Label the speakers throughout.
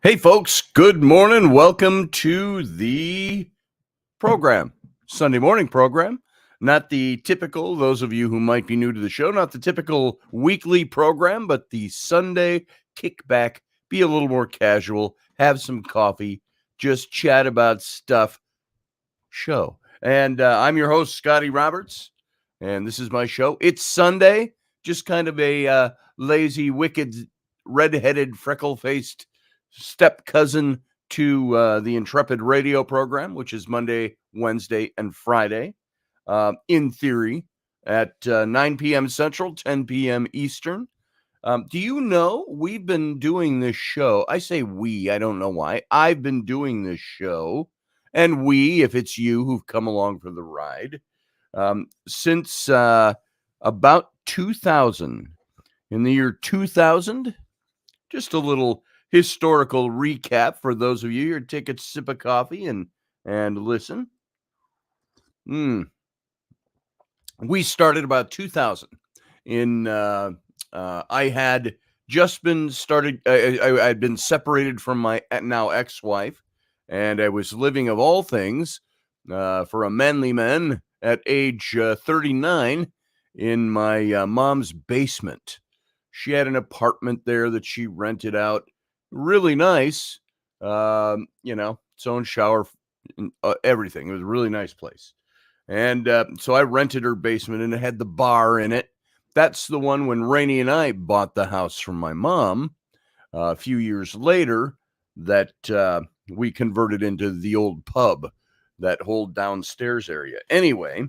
Speaker 1: Hey, folks, good morning. Welcome to the program, Sunday morning program. Not the typical, those of you who might be new to the show, not the typical weekly program, but the Sunday kickback, be a little more casual, have some coffee, just chat about stuff show. And I'm your host, Scotty Roberts, and this is my show. It's Sunday, just kind of a lazy, wicked, red-headed, freckle-faced step cousin to the Intrepid radio program, which is Monday, Wednesday, and Friday, in theory, at 9 p.m. Central, 10 p.m. Eastern. Do you know we've been doing this show? I say we, I don't know why. I've been doing this show, and we, if it's you who've come along for the ride, since about 2000. In the year 2000, just a little historical recap for those of you here. Take a sip of coffee and listen. We started about 2000. I had just been started. I'd been separated from my now ex-wife, and I was living, of all things, for a manly man at age 39 in my mom's basement. She had an apartment there that she rented out, really nice. Its own shower, everything. It was a really nice place. And so I rented her basement, and it had the bar in it. That's the one when Raini and I bought the house from my mom a few years later that we converted into the old pub, that whole downstairs area. Anyway,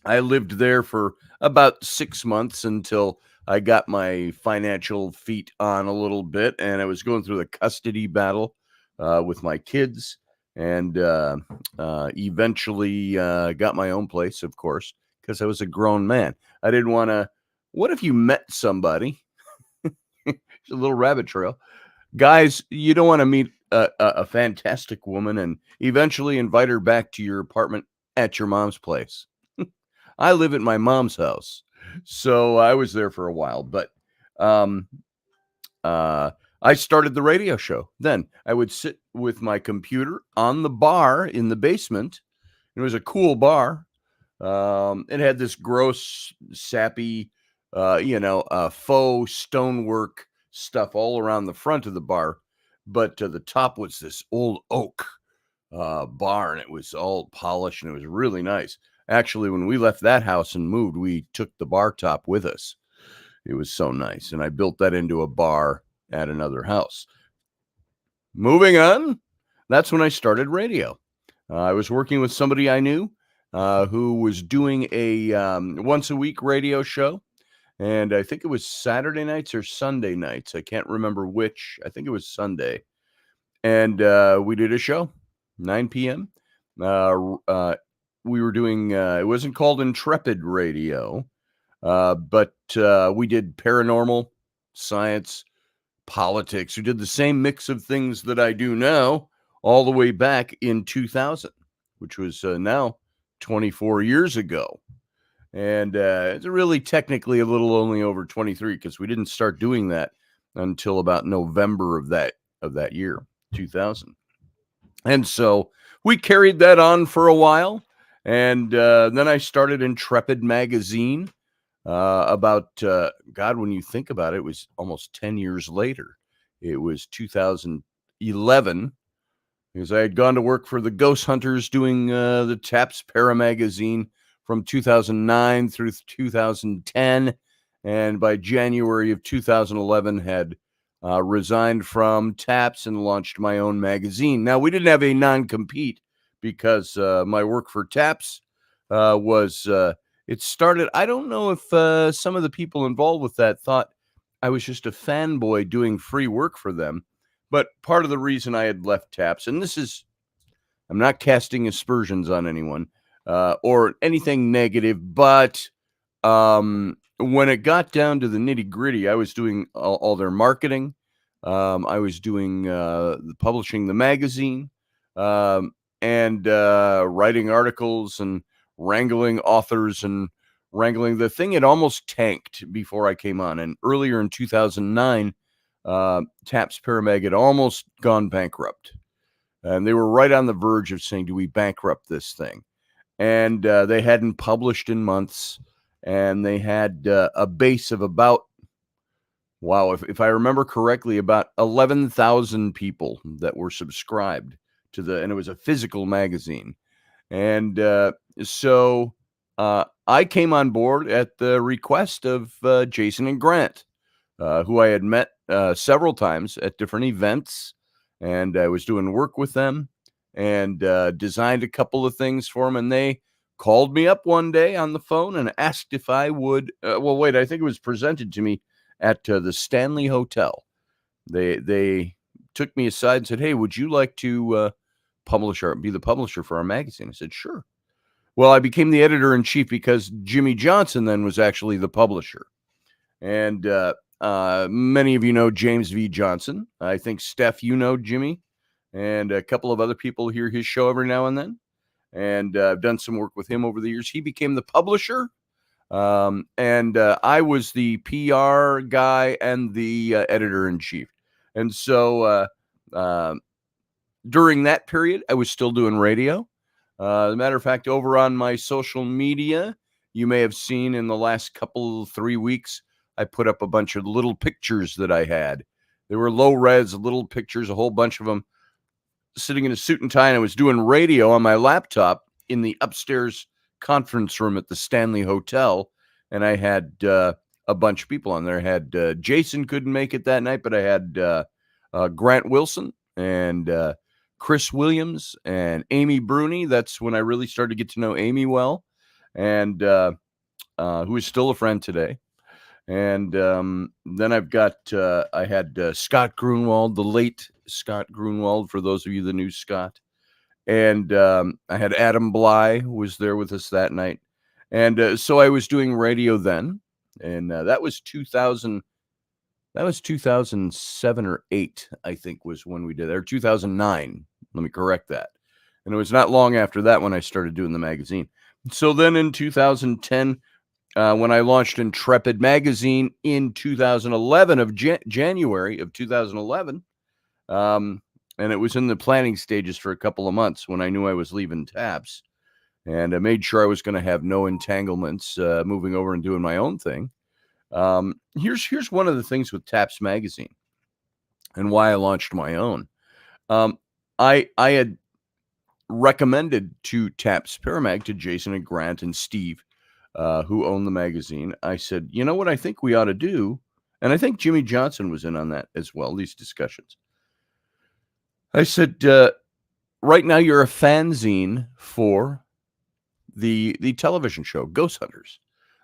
Speaker 1: I lived there for about 6 months until I got my financial feet on a little bit, and I was going through the custody battle with my kids, and eventually got my own place, of course, because I was a grown man. I didn't want to. What if you met somebody? It's a little rabbit trail. Guys, you don't want to meet a fantastic woman and eventually invite her back to your apartment at your mom's place. I live at my mom's house, so I was there for a while, but um, I started the radio show. Then I would sit with my computer on the bar in the basement. It was a cool bar. It had this gross, sappy, faux stonework stuff all around the front of the bar, but the top was this old oak bar, and it was all polished, and it was really nice. Actually, when we left that house and moved, we took the bar top with us. It was so nice, and I built that into a bar at another house. Moving on, that's when I started radio. I was working with somebody I knew who was doing a once a week radio show. And I think it was Saturday nights or Sunday nights. I can't remember which. I think it was Sunday. And we did a show, 9 p.m. We were doing, it wasn't called Intrepid Radio, but we did paranormal, science, politics. We did the same mix of things that I do now all the way back in 2000, which was now 24 years ago. And it's really technically a little only over 23 because we didn't start doing that until about November of that year, 2000. And so we carried that on for a while. And then I started Intrepid magazine about, God, when you think about it, it was almost 10 years later. It was 2011 because I had gone to work for the Ghost Hunters doing the Taps Para magazine from 2009 through 2010. And by January of 2011 had resigned from Taps and launched my own magazine. Now, we didn't have a non-compete because my work for Taps was, it started, I don't know if some of the people involved with that thought I was just a fanboy doing free work for them. But part of the reason I had left Taps, and this is, I'm not casting aspersions on anyone or anything negative, but when it got down to the nitty gritty, I was doing all their marketing. I was doing publishing the magazine and writing articles and wrangling authors and wrangling. The thing had almost tanked before I came on. And earlier in 2009, TAPS Paramag had almost gone bankrupt. And they were right on the verge of saying, do we bankrupt this thing? And they hadn't published in months. And they had a base of about, wow, if I remember correctly, about 11,000 people that were subscribed to and it was a physical magazine. And so I came on board at the request of Jason and Grant, who I had met several times at different events. And I was doing work with them and designed a couple of things for them. And they called me up one day on the phone and asked if I would, I think it was presented to me at the Stanley Hotel. They took me aside and said, hey, would you like to be the publisher for our magazine? I said, sure. Well, I became the editor-in-chief because Jimmy Johnson then was actually the publisher. And many of you know James V. Johnson. I think, Steph, you know Jimmy. And a couple of other people hear his show every now and then. And I've done some work with him over the years. He became the publisher. And I was the PR guy and the editor-in-chief. And so during that period, I was still doing radio. As a matter of fact, over on my social media, you may have seen in the last 3 weeks, I put up a bunch of little pictures that I had. They were low res, little pictures, a whole bunch of them, sitting in a suit and tie. And I was doing radio on my laptop in the upstairs conference room at the Stanley Hotel. And I had a bunch of people on there. I had Jason couldn't make it that night, but I had Grant Wilson and Chris Williams and Amy Bruni. That's when I really started to get to know Amy well, and who is still a friend today. And then I've got, I had Scott Grunwald, the late Scott Grunwald, for those of you that knew Scott. And I had Adam Bly, who was there with us that night. And so I was doing radio then. And that was 2000. That was 2007 or 8, I think, was when we did that, or 2009. Let me correct that. And it was not long after that when I started doing the magazine. So then in 2010, when I launched Intrepid Magazine in 2011 of January of 2011, and it was in the planning stages for a couple of months when I knew I was leaving TAPS, and I made sure I was going to have no entanglements moving over and doing my own thing. Here's one of the things with TAPS Magazine and why I launched my own. I had recommended to TAPS Paramag, to Jason and Grant and Steve, who own the magazine. I said, you know what I think we ought to do? And I think Jimmy Johnson was in on that as well, these discussions. I said, right now you're a fanzine for the television show, Ghost Hunters.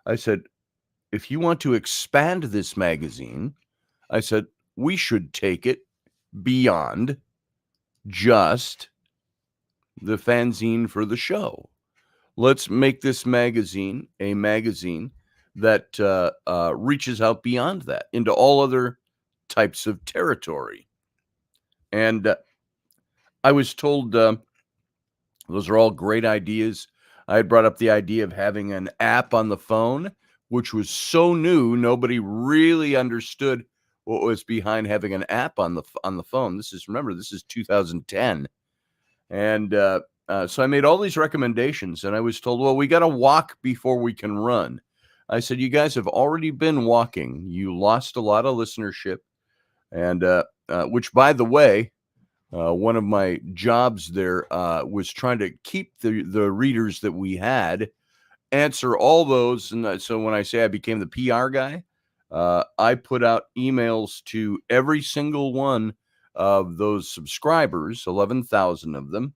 Speaker 1: I said, if you want to expand this magazine, I said, we should take it beyond just the fanzine for the show. Let's make this magazine a magazine that reaches out beyond that into all other types of territory. And I was told those are all great ideas. I had brought up the idea of having an app on the phone, which was so new, nobody really understood what was behind having an app on the phone. This is 2010. And so I made all these recommendations, and I was told, well, we got to walk before we can run. I said, you guys have already been walking. You lost a lot of listenership. And which, by the way, one of my jobs there was trying to keep the readers that we had, answer all those. And so when I say I became the PR guy, I put out emails to every single one of those subscribers, 11,000 of them,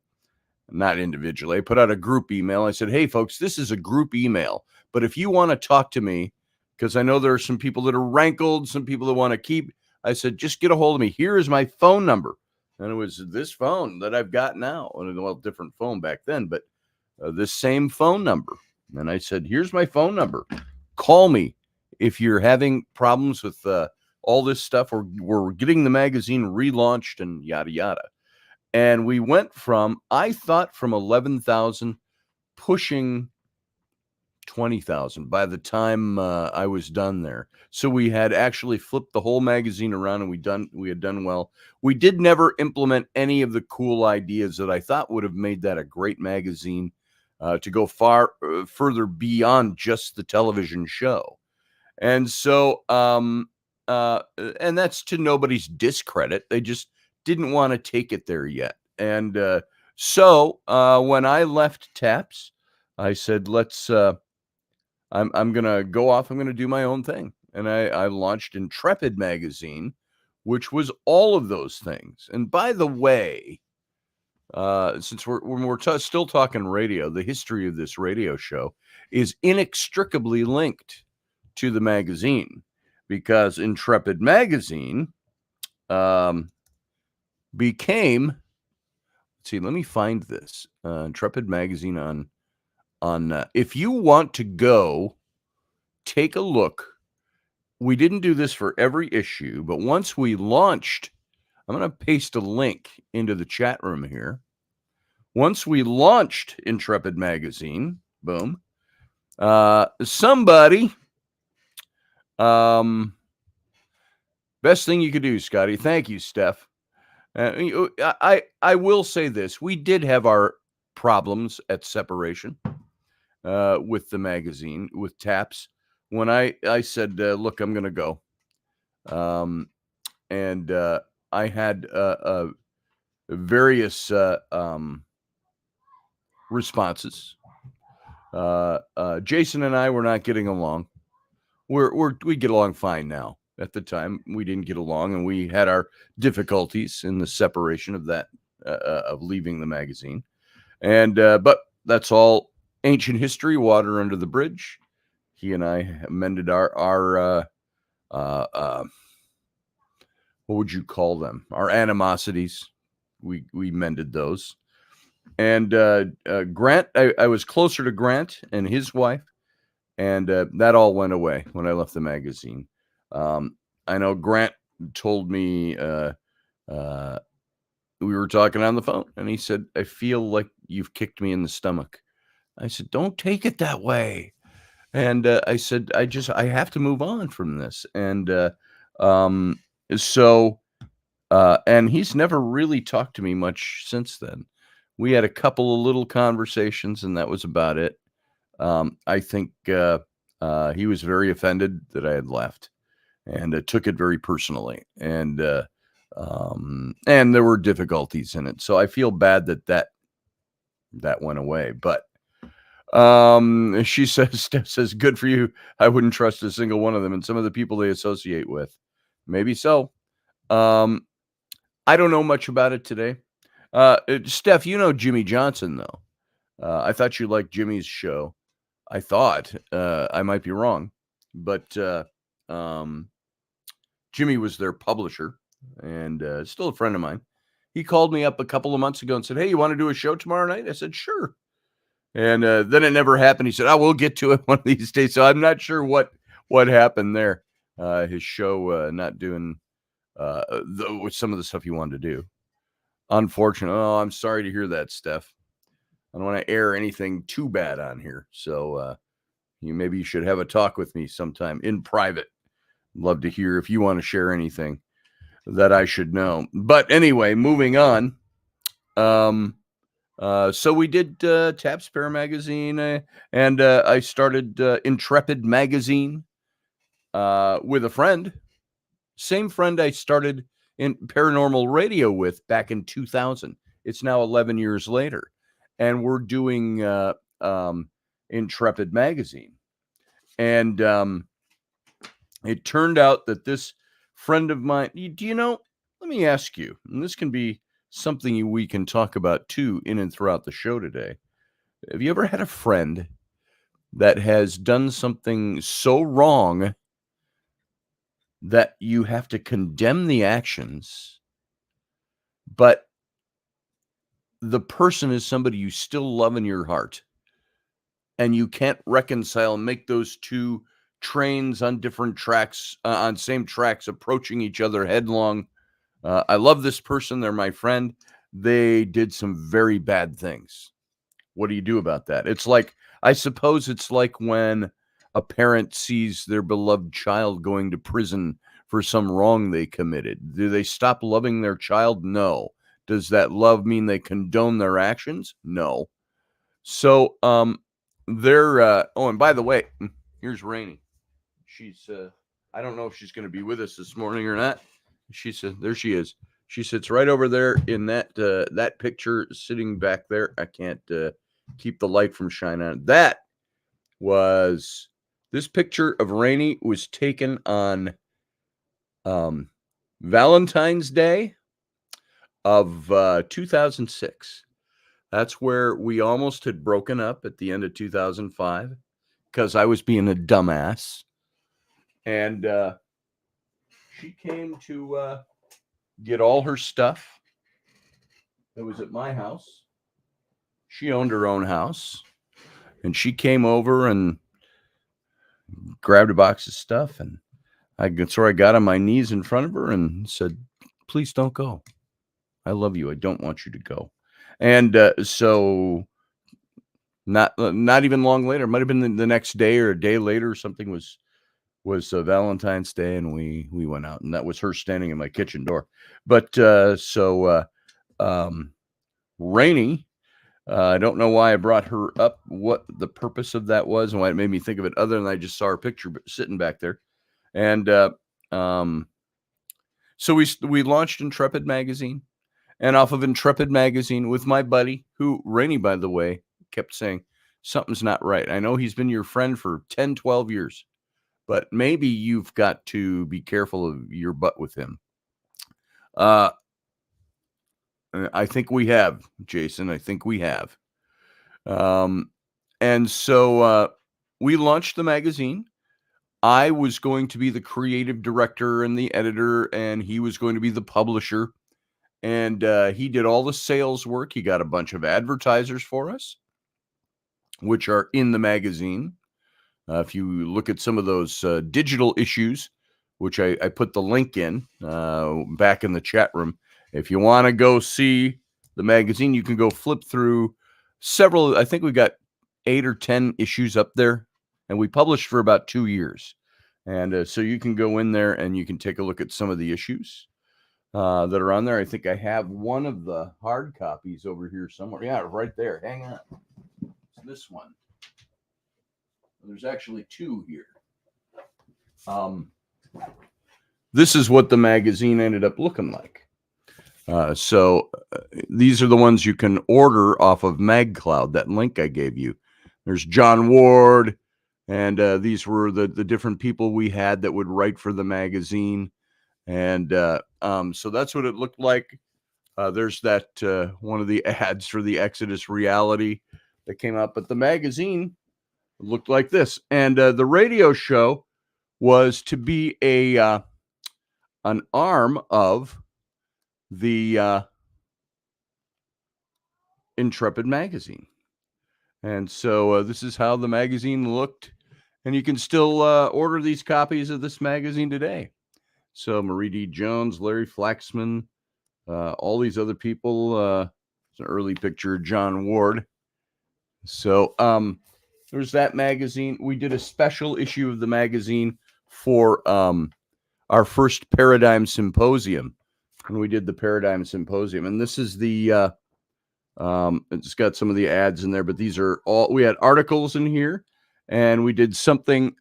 Speaker 1: not individually. I put out a group email. I said, hey, folks, this is a group email. But if you want to talk to me, because I know there are some people that are rankled, some people that want to keep, I said, just get a hold of me. Here is my phone number. And it was this phone that I've got now. Well, different phone back then, but this same phone number. And I said, here's my phone number. Call me if you're having problems with all this stuff, or we're getting the magazine relaunched and yada, yada. And we went from, I thought, from 11,000 pushing 20,000 by the time I was done there. So we had actually flipped the whole magazine around, and we had done well. We did never implement any of the cool ideas that I thought would have made that a great magazine to go further beyond just the television show. And so, and that's to nobody's discredit. They just didn't want to take it there yet. And so when I left Taps, I said, I'm gonna go off. I'm gonna do my own thing, and I launched Intrepid magazine, which was all of those things. And by the way, since we're still talking radio, the history of this radio show is inextricably linked to the magazine, because Intrepid magazine became. Let's see. Let me find this Intrepid magazine on. If you want to go take a look, we didn't do this for every issue, but once we launched, I'm going to paste a link into the chat room here. Once we launched Intrepid magazine, boom, somebody, best thing you could do, Scotty. Thank you, Steph. I will say this: we did have our problems at separation with the magazine, with Taps. When I said, look, I'm going to go. And I had various responses. Jason and I were not getting along. We get along fine now. At the time, we didn't get along, and we had our difficulties in the separation of that, of leaving the magazine. And but that's all ancient history, water under the bridge. He and I mended our what would you call them? Our animosities. We mended those. And Grant, I was closer to Grant and his wife, and that all went away when I left the magazine. I know Grant told me we were talking on the phone, and he said, I feel like you've kicked me in the stomach. I said, don't take it that way. And I said, I have to move on from this. And so and he's never really talked to me much since then. We had a couple of little conversations, and that was about it. I think he was very offended that I had left, and took it very personally. And there were difficulties in it. So I feel bad that went away. But Steph says, good for you. I wouldn't trust a single one of them, and some of the people they associate with. Maybe so. I don't know much about it today. Steph, you know Jimmy Johnson, though. I thought you liked Jimmy's show. I thought. I might be wrong. But Jimmy was their publisher, and still a friend of mine. He called me up a couple of months ago and said, hey, you want to do a show tomorrow night? I said, sure. And then it never happened. He said, we'll get to it one of these days. So I'm not sure what happened there. His show not doing with some of the stuff he wanted to do. Unfortunately. Oh, I'm sorry to hear that, Steph. I don't want to air anything too bad on here. So maybe you should have a talk with me sometime in private. Love to hear if you want to share anything that I should know. But anyway, moving on. So we did Tap Spare magazine, and I started Intrepid magazine with a friend. Same friend I started in paranormal radio with back in 2000. It's now 11 years later, and we're doing Intrepid magazine. And it turned out that this friend of mine, do you know, let me ask you, and this can be something we can talk about too in and throughout the show today. Have you ever had a friend that has done something so wrong that you have to condemn the actions, but the person is somebody you still love in your heart, and you can't reconcile and make those two trains on different tracks, on same tracks, approaching each other headlong? I love this person. They're my friend. They did some very bad things. What do you do about that? It's like I suppose it's like when a parent sees their beloved child going to prison for some wrong they committed. Do they stop loving their child? No. Does that love mean they condone their actions? No. So, they're, oh, and by the way, here's Rainy. She's, I don't know if she's going to be with us this morning or not. She said, there she is. She sits right over there in that picture sitting back there. I can't, keep the light from shining on it. That was, this picture of Rainy was taken on, Valentine's Day of, 2006. That's where we almost had broken up at the end of 2005 because I was being a dumbass. And she came to get all her stuff. It was at my house. She owned her own house. And she came over and grabbed a box of stuff. And I got on my knees in front of her and said, please don't go. I love you. I don't want you to go. And so not even long later, it might have been the next day or a day later or something, was Valentine's Day, and we went out, and that was her standing in my kitchen door. But Rainy, I don't know why I brought her up, what the purpose of that was, and why it made me think of it, other than I just saw her picture sitting back there. And so we launched Intrepid Magazine, and off of Intrepid Magazine with my buddy, who Rainy, by the way, kept saying, something's not right. I know he's been your friend for 10, 12 years. But maybe you've got to be careful of your butt with him. I think we have, Jason. I think we have. And so we launched the magazine. I was going to be the creative director and the editor, and he was going to be the publisher. And he did all the sales work. He got a bunch of advertisers for us, which are in the magazine. If you look at some of those digital issues, which I put the link in back in the chat room, if you want to go see the magazine, you can go flip through several. I think we got 8 or 10 issues up there, and we published for about 2 years. And so you can go in there and you can take a look at some of the issues that are on there. I think I have one of the hard copies over here somewhere. Yeah, right there. Hang on. It's this one. There's actually 2 here. This is what the magazine ended up looking like. So these are the ones you can order off of MagCloud, that link I gave you. There's John Ward, and these were the different people we had that would write for the magazine. And so that's what it looked like. There's that one of the ads for the Exodus reality that came out. But the magazine looked like this. And the radio show was to be an arm of the Intrepid Magazine. And so this is how the magazine looked. And you can still order these copies of this magazine today. So Marie D. Jones, Larry Flaxman, all these other people. It's an early picture of John Ward. So there's that magazine. We did a special issue of the magazine for our first Paradigm Symposium. And we did the Paradigm Symposium. And this is the, it's got some of the ads in there, but these are all, we had articles in here. And we did something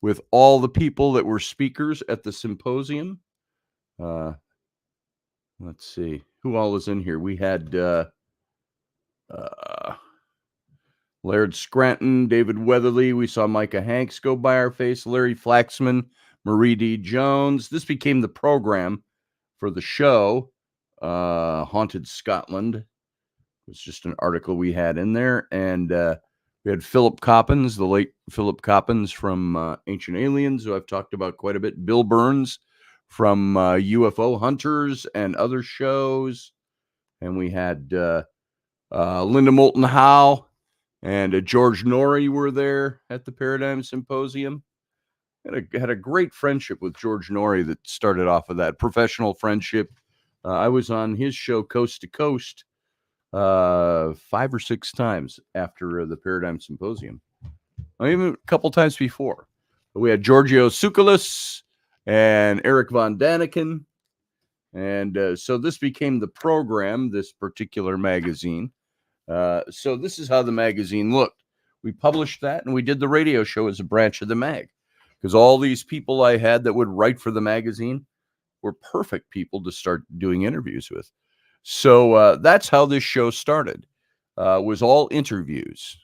Speaker 1: with all the people that were speakers at the symposium. Let's see, who all is in here. We had Laird Scranton, David Weatherly. We saw Micah Hanks go by our face, Larry Flaxman, Marie D. Jones. This became the program for the show. Haunted Scotland was just an article we had in there. And we had Philip Coppens, the late Philip Coppens from Ancient Aliens, who I've talked about quite a bit. Bill Burns from UFO Hunters and other shows. And we had Linda Moulton Howe and George Norrie were there at the Paradigm Symposium. Had a great friendship with George Norrie that started off of that professional friendship. I was on his show Coast to Coast 5 or 6 times after the Paradigm Symposium, or even a couple times before. We had Giorgio Tsoukalos and Eric von Daniken. And so this became the program, this particular magazine. So this is how the magazine looked. We published that, and we did the radio show as a branch of the mag, because all these people I had that would write for the magazine were perfect people to start doing interviews with. So that's how this show started. Was all interviews,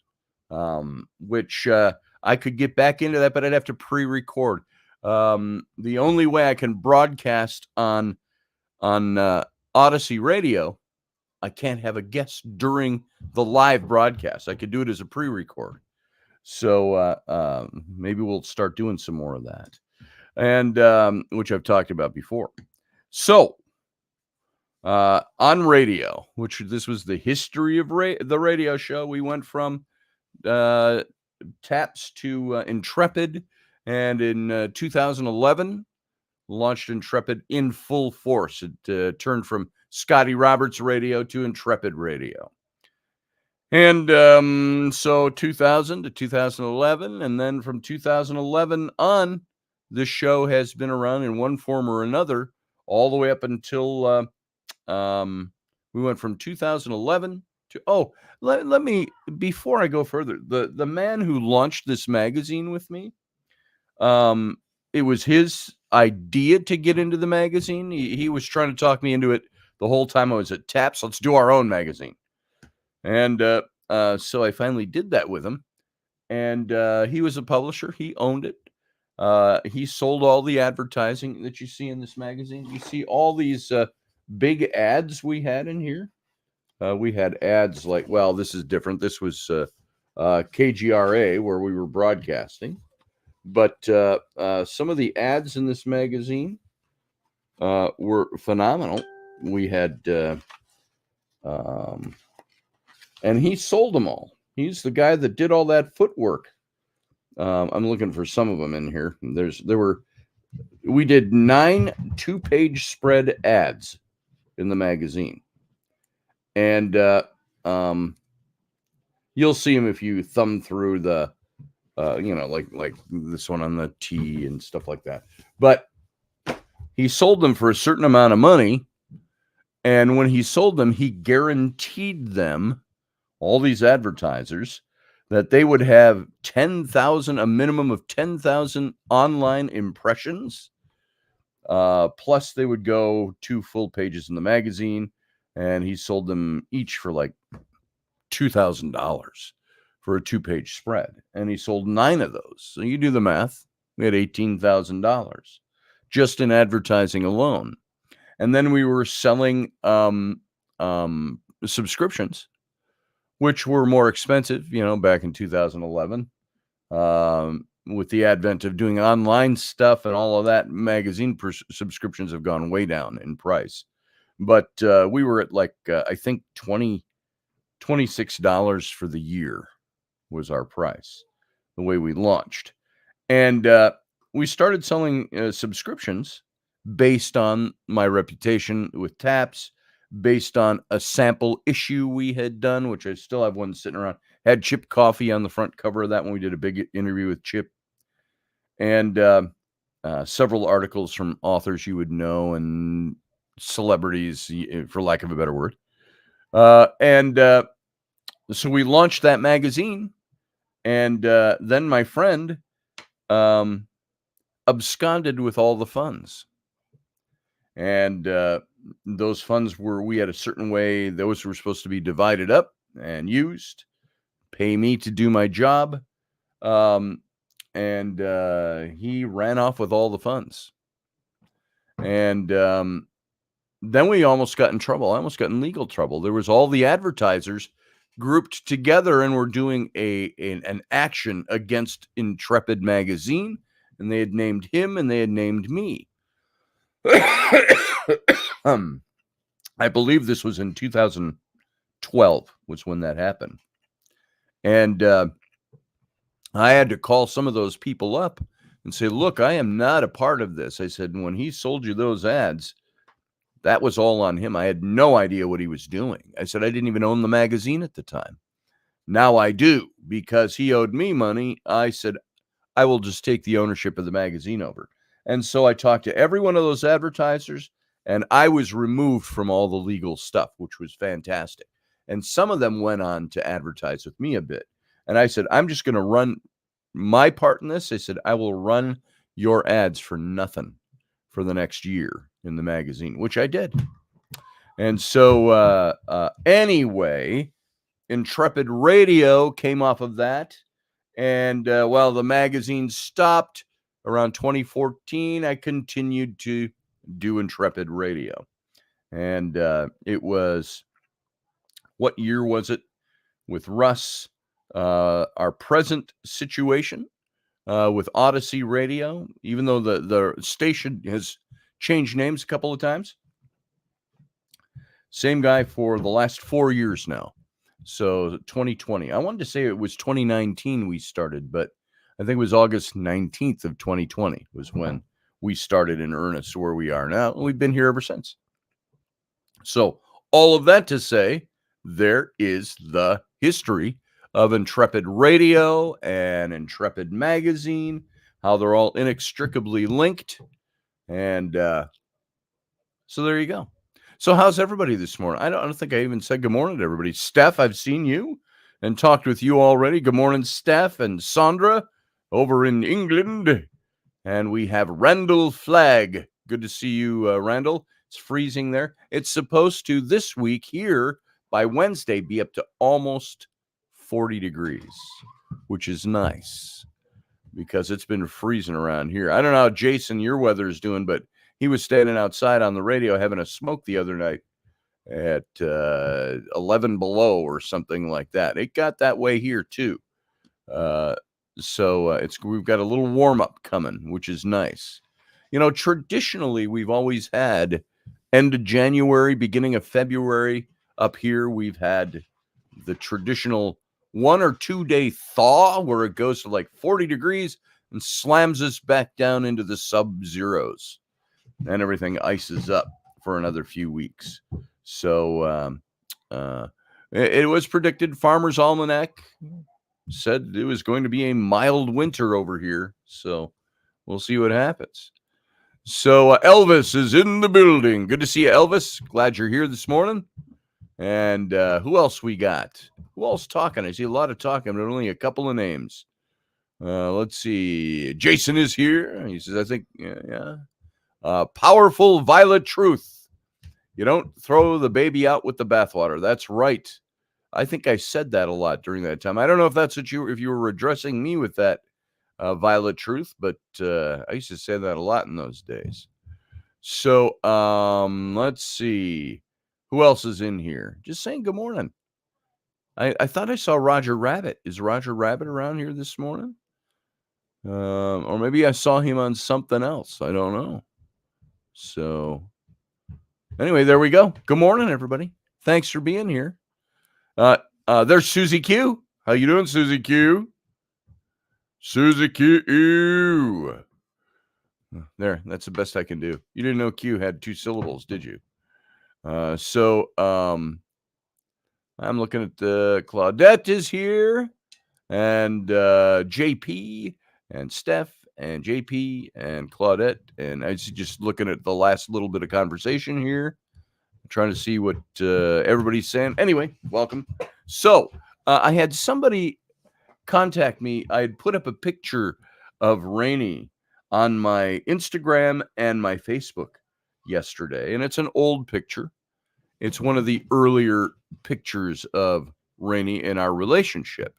Speaker 1: which I could get back into that, but I'd have to pre-record. The only way I can broadcast on Odyssey Radio, I can't have a guest during the live broadcast. I could do it as a pre-record. So maybe we'll start doing some more of that, and which I've talked about before. So on radio, which this was the history of the radio show, we went from Taps to Intrepid, and in 2011 launched Intrepid in full force. It turned from Scotty Roberts Radio to Intrepid Radio. And so 2000 to 2011, and then from 2011 on, this show has been around in one form or another all the way up until we went from 2011 to, let me, before I go further, the man who launched this magazine with me, it was his idea to get into the magazine. He was trying to talk me into it the whole time I was at Taps. Let's do our own magazine. And so I finally did that with him. And he was a publisher. He owned it. He sold all the advertising that you see in this magazine. You see all these big ads we had in here. We had ads like, well, this is different. This was KGRA, where we were broadcasting. But some of the ads in this magazine were phenomenal. We had, and he sold them all. He's the guy that did all that footwork. I'm looking for some of them in here. We did 9 2-page spread ads in the magazine. And you'll see them if you thumb through the, like this one on the T and stuff like that. But he sold them for a certain amount of money. And when he sold them, he guaranteed them, all these advertisers, that they would have a minimum of 10,000 online impressions. Plus they would go 2 full pages in the magazine. And he sold them each for like $2,000 for a 2-page spread. And he sold 9 of those. So you do the math. We had $18,000 just in advertising alone. And then we were selling subscriptions, which were more expensive, back in 2011. With the advent of doing online stuff and all of that, magazine subscriptions have gone way down in price. But we were at like, I think $26 for the year was our price, the way we launched. And we started selling subscriptions based on my reputation with Taps, based on a sample issue we had done, which I still have one sitting around. Had Chip Coffey on the front cover of that when we did a big interview with Chip. And several articles from authors you would know and celebrities, for lack of a better word. So we launched that magazine, and then my friend absconded with all the funds. And those funds we had a certain way, those were supposed to be divided up and used, pay me to do my job. And he ran off with all the funds. And then we almost got in trouble. I almost got in legal trouble. There was all the advertisers grouped together and were doing an action against Intrepid magazine. And they had named him and they had named me. I believe this was in 2012 was when that happened. And I had to call some of those people up and say, look, I am not a part of this. I said, when he sold you those ads, that was all on him. I had no idea what he was doing. I said, I didn't even own the magazine at the time. Now I do, because he owed me money. I said, I will just take the ownership of the magazine over. And so I talked to every one of those advertisers, and I was removed from all the legal stuff, which was fantastic. And some of them went on to advertise with me a bit. And I said, I'm just going to run my part in this. I said, I will run your ads for nothing for the next year in the magazine, which I did. And so anyway, Intrepid Radio came off of that. And while the magazine stopped around 2014, I continued to do Intrepid Radio. And it was, what year was it? With Russ, our present situation with Odyssey Radio, even though the station has changed names a couple of times. Same guy for the last 4 years now. So 2020. I wanted to say it was 2019 we started, but I think it was August 19th of 2020 was when we started in earnest, where we are now. And we've been here ever since. So all of that to say, there is the history of Intrepid Radio and Intrepid Magazine, how they're all inextricably linked. And so there you go. So how's everybody this morning? I don't think I even said good morning to everybody. Steph, I've seen you and talked with you already. Good morning, Steph and Sandra over in England. And we have Randall Flagg. Good to see you, Randall. It's freezing there. It's supposed to this week here by Wednesday be up to almost 40 degrees, which is nice because it's been freezing around here. I don't know how Jason, your weather is doing, but he was standing outside on the radio having a smoke the other night at 11 below or something like that. It got that way here too. So we've got a little warm up coming, which is nice. You know, traditionally, we've always had end of January, beginning of February up here. We've had the traditional 1 or 2 day thaw where it goes to like 40 degrees and slams us back down into the sub-zeros. And everything ices up for another few weeks. So it was predicted. Farmer's Almanac said it was going to be a mild winter over here. So we'll see what happens. So Elvis is in the building. Good to see you, Elvis. Glad you're here this morning. And who else we got? Who else talking? I see a lot of talking, but only a couple of names. Let's see. Jason is here. He says, I think, yeah. Powerful Violet Truth. You don't throw the baby out with the bathwater. That's right. I think I said that a lot during that time. I don't know if that's what if you were addressing me with that, Violet Truth, but I used to say that a lot in those days. So let's see. Who else is in here? Just saying good morning. I thought I saw Roger Rabbit. Is Roger Rabbit around here this morning? Or maybe I saw him on something else. I don't know. So anyway, there we go. Good morning, everybody. Thanks for being here. There's Susie Q. How you doing, Susie Q? Susie Q. There, that's the best I can do. You didn't know Q had 2 syllables, did you? So I'm looking at Claudette is here, and JP and Steph and JP and Claudette, and I was just looking at the last little bit of conversation here, trying to see what everybody's saying. Anyway, welcome. So I had somebody contact me. I had put up a picture of Raini on my Instagram and my Facebook yesterday, and it's an old picture. It's one of the earlier pictures of Raini in our relationship.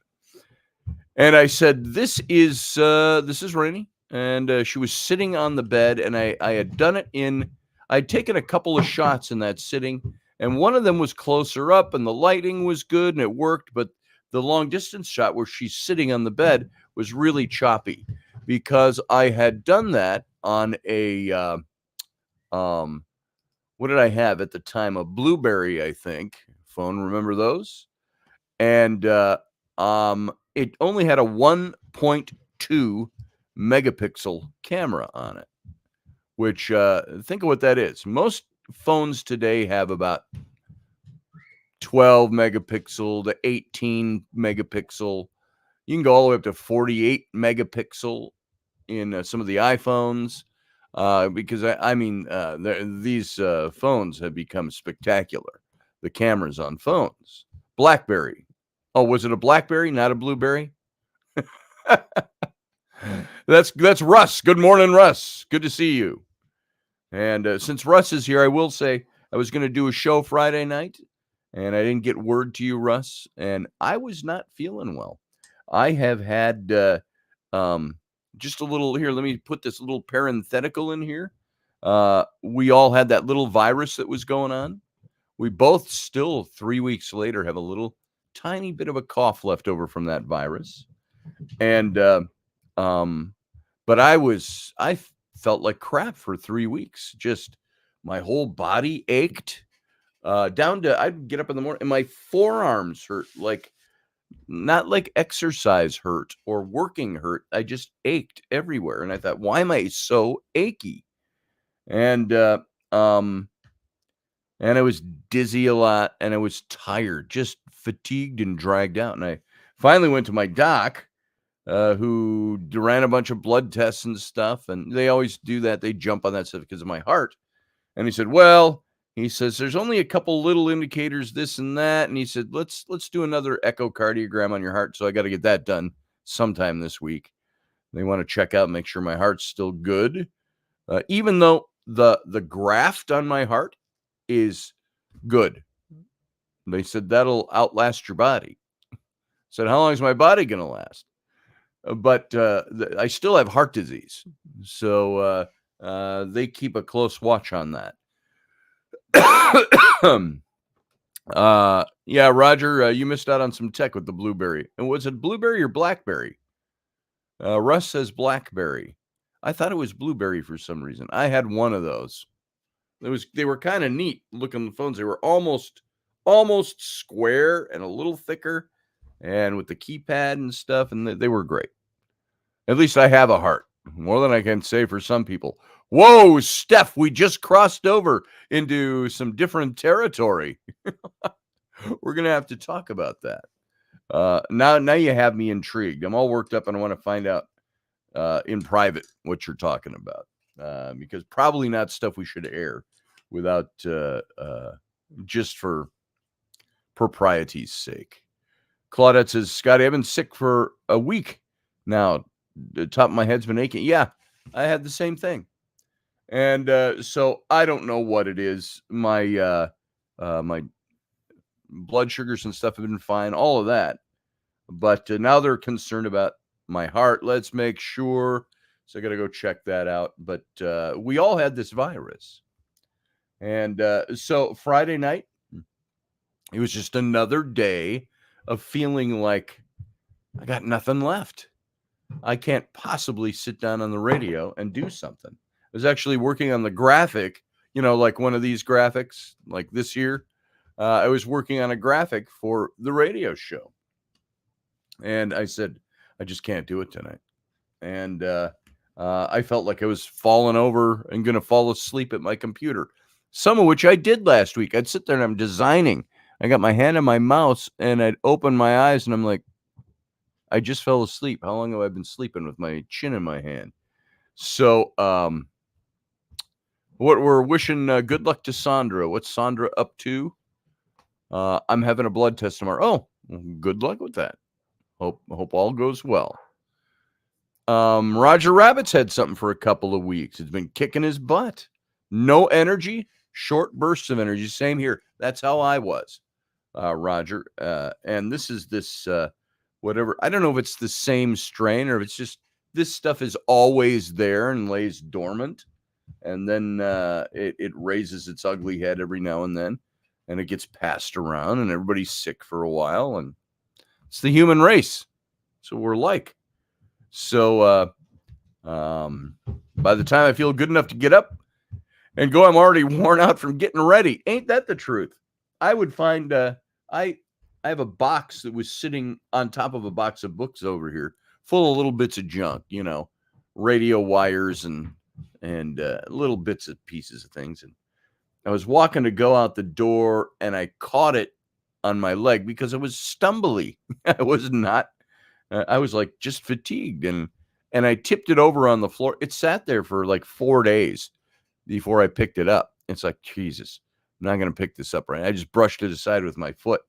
Speaker 1: And I said, this is Raini. And she was sitting on the bed, and I had done it I'd taken a couple of shots in that sitting, and one of them was closer up, and the lighting was good, and it worked. But the long distance shot where she's sitting on the bed was really choppy because I had done that on a, what did I have at the time? A BlueBerry, I think, phone. Remember those? And it only had a 1.2 megapixel camera on it, which think of what that is. Most phones today have about 12 megapixel to 18 megapixel. You can go all the way up to 48 megapixel in some of the iPhones. Because these phones have become spectacular. The cameras on phones. BlackBerry. Oh, was it a BlackBerry, not a Blueberry? That's Russ. Good morning, Russ. Good to see you. And since Russ is here, I will say I was going to do a show Friday night, and I didn't get word to you, Russ, and I was not feeling well. I have had just a little here. Let me put this little parenthetical in here. We all had that little virus that was going on. We both still 3 weeks later have a little tiny bit of a cough left over from that virus. And but I felt like crap for 3 weeks. Just my whole body ached down to I'd get up in the morning and my forearms hurt, like not like exercise hurt or working hurt. I just ached everywhere. And I thought, why am I so achy? And I was dizzy a lot and I was tired, just fatigued and dragged out. And I finally went to my doc, who ran a bunch of blood tests and stuff. And they always do that. They jump on that stuff because of my heart. And he said, well, he says, there's only a couple little indicators, this and that. And he said, let's do another echocardiogram on your heart. So I got to get that done sometime this week. They want to check out, make sure my heart's still good. Even though the graft on my heart is good. They said that'll outlast your body. I said, how long is my body going to last? But I still have heart disease. So they keep a close watch on that. Yeah, Roger, you missed out on some tech with the Blueberry. And was it Blueberry or Blackberry? Russ says Blackberry. I thought it was Blueberry for some reason. I had one of those. They were kind of neat looking phones. They were almost square and a little thicker, and with the keypad and stuff, and they were great. At least I have a heart, more than I can say for some people. Whoa, Steph, we just crossed over into some different territory. We're gonna have to talk about that. Now you have me intrigued. I'm all worked up, and I want to find out in private what you're talking about, because probably not stuff we should air without just for propriety's sake. Claudette says, Scotty, I've been sick for a week now. The top of my head's been aching. Yeah, I had the same thing. And so I don't know what it is. My blood sugars and stuff have been fine, all of that. But now they're concerned about my heart. Let's make sure. So I got to go check that out. But we all had this virus. And so Friday night, it was just another day of feeling like I got nothing left. I can't possibly sit down on the radio and do something. I was actually working on the graphic, like one of these graphics, like this year. I was working on a graphic for the radio show. And I said, I just can't do it tonight. And I felt like I was falling over and going to fall asleep at my computer. Some of which I did last week. I'd sit there and I'm designing. I got my hand on my mouse and I'd open my eyes and I'm like, I just fell asleep. How long have I been sleeping with my chin in my hand? So what we're wishing good luck to Sandra. What's Sandra up to? I'm having a blood test tomorrow. Oh, good luck with that. Hope all goes well. Roger Rabbit's had something for a couple of weeks. It's been kicking his butt. No energy. Short bursts of energy. Same here. That's how I was, Roger. And this is whatever. I don't know if it's the same strain or if it's just this stuff is always there and lays dormant. And then it raises its ugly head every now and then. And it gets passed around and everybody's sick for a while. And it's the human race. So we're like. So by the time I feel good enough to get up and go, I'm already worn out from getting ready. Ain't that the truth? I would find I have a box that was sitting on top of a box of books over here, full of little bits of junk, radio wires and little bits of pieces of things. And I was walking to go out the door and I caught it on my leg because it was stumbly. I was not, I was like just fatigued and I tipped it over on the floor. It sat there for like 4 days before I picked it up. It's like, Jesus, I'm not going to pick this up right. I just brushed it aside with my foot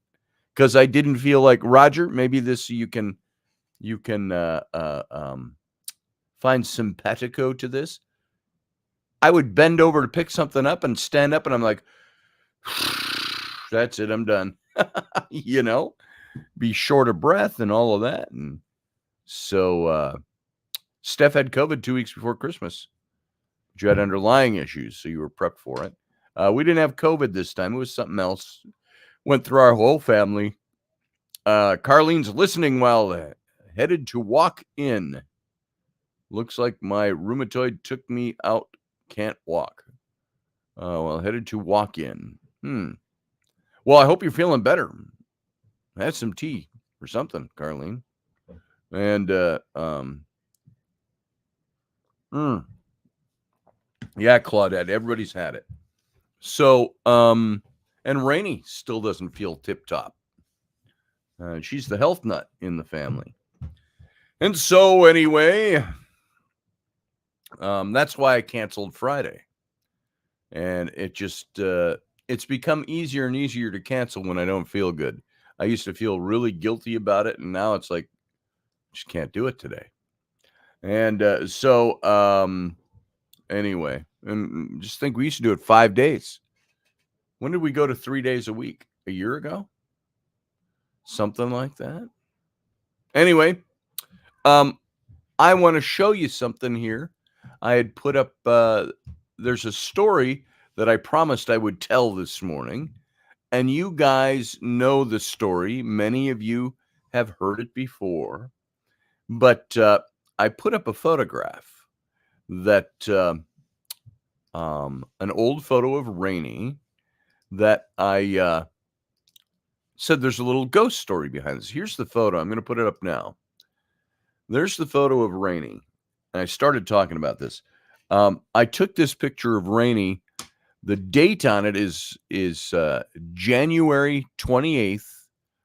Speaker 1: because I didn't feel like, Roger, maybe this you can find simpatico to this. I would bend over to pick something up and stand up and I'm like, that's it, I'm done. You know, be short of breath and all of that. And so Steph had COVID 2 weeks before Christmas. But you had underlying issues, so you were prepped for it. We didn't have COVID this time. It was something else. Went through our whole family. Carlene's listening while headed to walk in. Looks like my rheumatoid took me out. Can't walk. Well, headed to walk in. Well, I hope you're feeling better. Have some tea or something, Carlene. And yeah, Claudette, everybody's had it. So and Raini still doesn't feel tip top. She's the health nut in the family. And so anyway, that's why I canceled Friday. And it just it's become easier and easier to cancel when I don't feel good. I used to feel really guilty about it, and now it's like, just can't do it today. And anyway, and just think we used to do it 5 days. When did we go to 3 days a week? A year ago? Something like that. Anyway, I want to show you something here. I had put up, there's a story that I promised I would tell this morning. And you guys know the story. Many of you have heard it before. But I put up a photograph that, an old photo of Raini that I said there's a little ghost story behind this. Here's the photo. I'm going to put it up now. There's the photo of Raini. And I started talking about this. I took this picture of Raini. The date on it is January 28th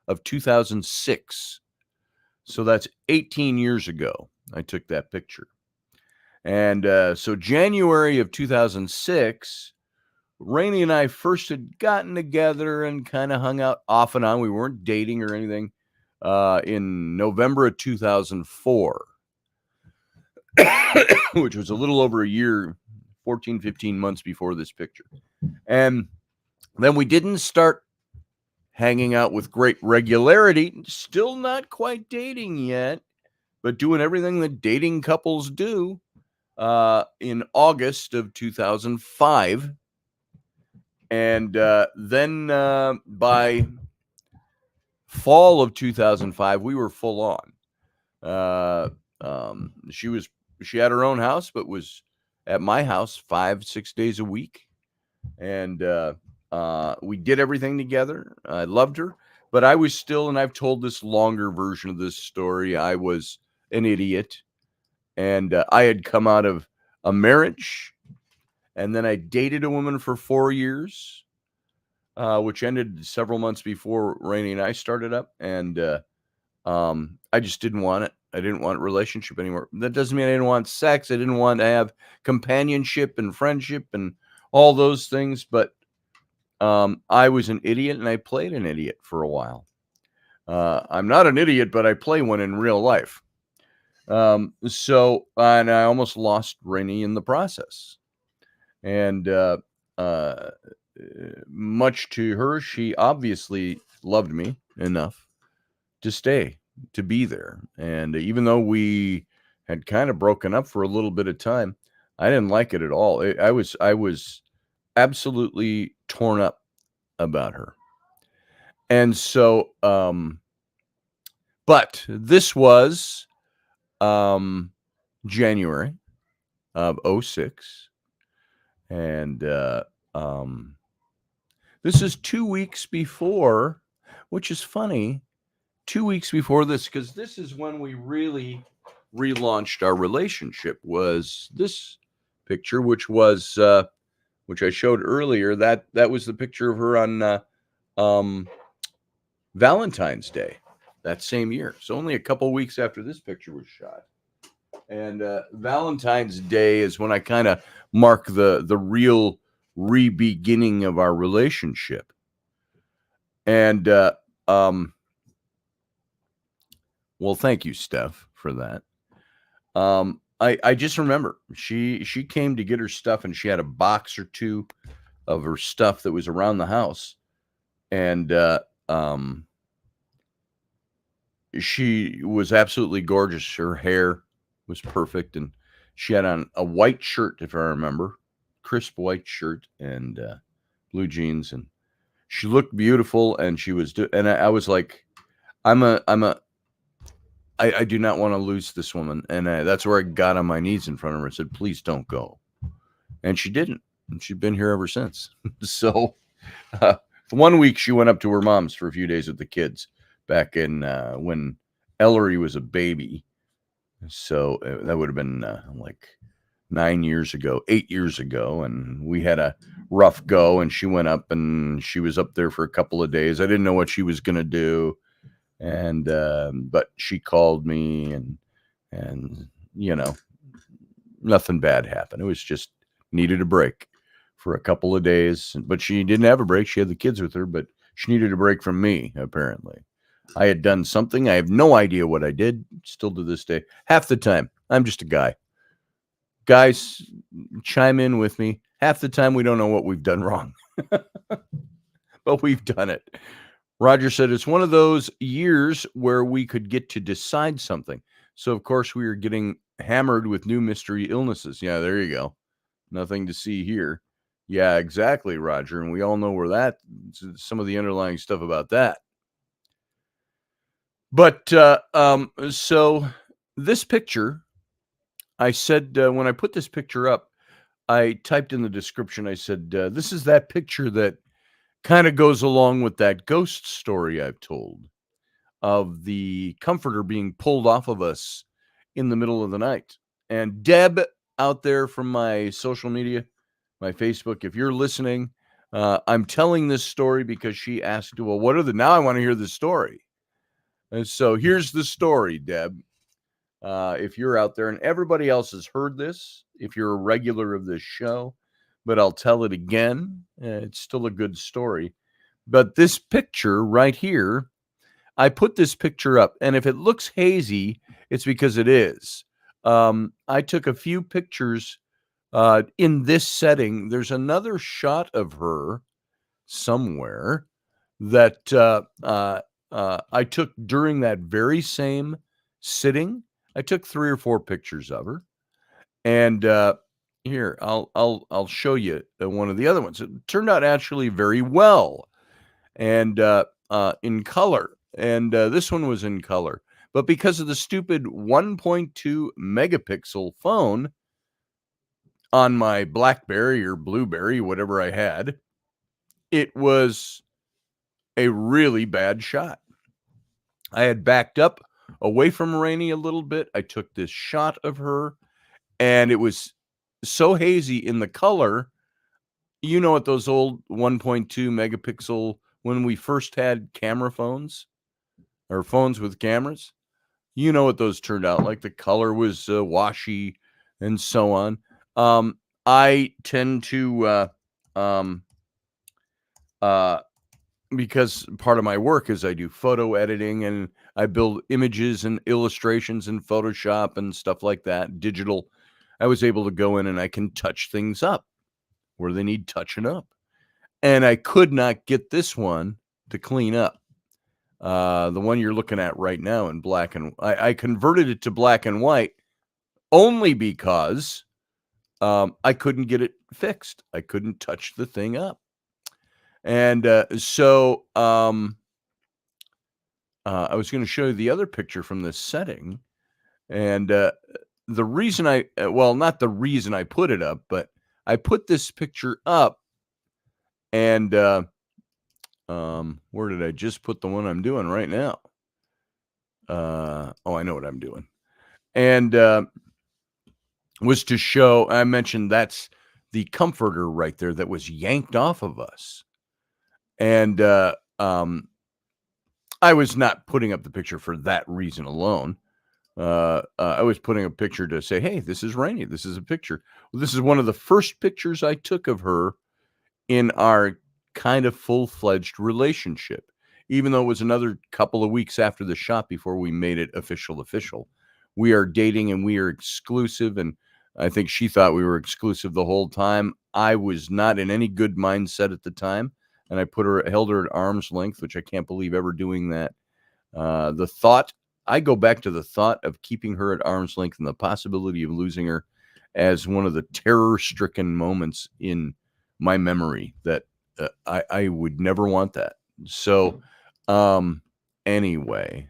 Speaker 1: of 2006. So that's 18 years ago. I took that picture. And so January of 2006, Raini and I first had gotten together and kind of hung out off and on. We weren't dating or anything in November of 2004, which was a little over a year, 14, 15 months before this picture. And then we didn't start hanging out with great regularity, still not quite dating yet, but doing everything that dating couples do in August of 2005. And then by fall of 2005, we were full on. She had her own house, but was at my house 5-6 days a week. And we did everything together. I loved her, but I was still, and I've told this longer version of this story, I was an idiot. And I had come out of a marriage, and then I dated a woman for 4 years, which ended several months before Raini and I started up. And I just didn't want it. I didn't want a relationship anymore. That doesn't mean I didn't want sex. I didn't want to have companionship and friendship and all those things. But I was an idiot, and I played an idiot for a while. I'm not an idiot, but I play one in real life. And I almost lost Raini in the process. And much to her, she obviously loved me enough to stay, to be there. And even though we had kind of broken up for a little bit of time, I didn't like it at all. I was absolutely torn up about her. And so, but this was January of 2006. And this is 2 weeks before, which is funny, 2 weeks before this, because this is when we really relaunched our relationship, was this picture, which was which I showed earlier, that was the picture of her on Valentine's Day that same year. So only a couple weeks after this picture was shot. And Valentine's Day is when I kind of mark the real re-beginning of our relationship. And well, thank you, Steph, for that. I just remember she came to get her stuff, and she had a box or two of her stuff that was around the house, and she was absolutely gorgeous. Her hair was perfect, and she had on a white shirt, if I remember, crisp white shirt and blue jeans, and she looked beautiful. And she was, and I was like, I do not want to lose this woman, and that's where I got on my knees in front of her and said, "Please don't go." And she didn't, and she's been here ever since. So, 1 week she went up to her mom's for a few days with the kids back in when Ellery was a baby. So that would have been like 8 years ago, and we had a rough go. And she went up, and she was up there for a couple of days. I didn't know what she was going to do. And but she called me, and nothing bad happened. It was just needed a break for a couple of days. But she didn't have a break. She had the kids with her, but she needed a break from me, apparently. I had done something. I have no idea what I did, still to this day. Half the time, I'm just a guy. Guys, chime in with me. Half the time, we don't know what we've done wrong. But we've done it. Roger said it's one of those years where we could get to decide something. So, of course, we are getting hammered with new mystery illnesses. Yeah, there you go. Nothing to see here. Yeah, exactly, Roger. And we all know where some of the underlying stuff about that. But so this picture, I said, when I put this picture up, I typed in the description, I said, this is that picture that kind of goes along with that ghost story I've told of the comforter being pulled off of us in the middle of the night. And Deb out there from my social media, my Facebook, if you're listening, I'm telling this story because she asked, well, now I want to hear the story. And so here's the story, Deb. If you're out there, and everybody else has heard this, if you're a regular of this show, but I'll tell it again. It's still a good story. But this picture right here, I put this picture up, and if it looks hazy, it's because it is. I took a few pictures in this setting. There's another shot of her somewhere that I took during that very same sitting. I took 3 or 4 pictures of her, and here I'll show you one of the other ones. It turned out actually very well, and in color. And this one was in color, but because of the stupid 1.2 megapixel phone on my BlackBerry or Blueberry, whatever I had, it was a really bad shot. I had backed up away from Raini a little bit. I took this shot of her, and it was so hazy in the color. You know what those old 1.2 megapixel, when we first had camera phones or phones with cameras, you know what those turned out like. The color was washy and so on. I tend to because part of my work is I do photo editing, and I build images and illustrations in Photoshop and stuff like that, digital. I was able to go in and I can touch things up where they need touching up. And I could not get this one to clean up. The one you're looking at right now in black and I converted it to black and white only because I couldn't get it fixed. I couldn't touch the thing up. And so I was going to show you the other picture from this setting. And the reason not the reason I put it up, but I put this picture up, and where did I just put the one I'm doing right now? I know what I'm doing. And was to show, I mentioned that's the comforter right there that was yanked off of us. And I was not putting up the picture for that reason alone. I was putting a picture to say, hey, this is Raini. This is a picture. Well, this is one of the first pictures I took of her in our kind of full-fledged relationship, even though it was another couple of weeks after the shot before we made it official. We are dating and we are exclusive, and I think she thought we were exclusive the whole time. I was not in any good mindset at the time, and I held her at arm's length, which I can't believe ever doing that. I go back to the thought of keeping her at arm's length and the possibility of losing her as one of the terror-stricken moments in my memory that I would never want that. So, anyway,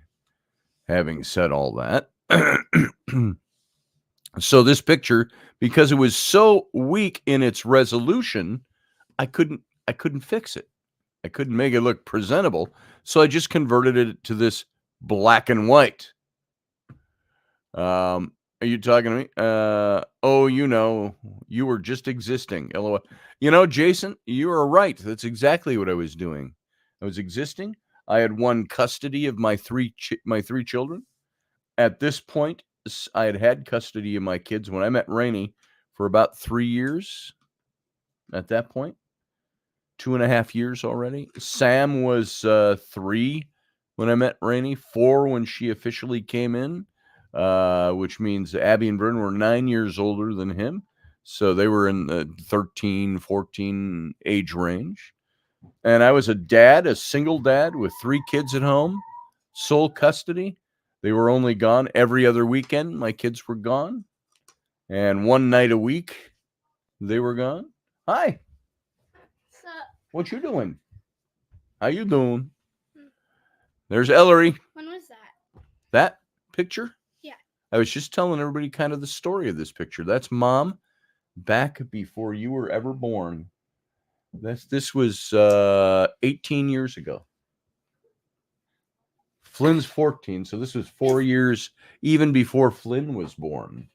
Speaker 1: having said all that, so this picture, because it was so weak in its resolution, I couldn't fix it. I couldn't make it look presentable. So I just converted it to this black and white. Are you talking to me? Oh, you were just existing. LOL. Jason, you are right. That's exactly what I was doing. I was existing. I had won custody of my three children. At this point, I had custody of my kids when I met Raini for about 3 years. At that point, 2.5 years already. Sam was 3 when I met Raini, 4 when she officially came in, which means Abby and Vern were 9 years older than him. So they were in the 13, 14 age range. And I was a single dad with 3 kids at home, sole custody. They were only gone every other weekend. My kids were gone. And one night a week, they were gone. Hi. What you doing? How you doing? There's Ellery.
Speaker 2: When was that?
Speaker 1: That picture?
Speaker 2: Yeah.
Speaker 1: I was just telling everybody kind of the story of this picture. That's Mom back before you were ever born. This was 18 years ago. Flynn's 14, so this was 4 years even before Flynn was born.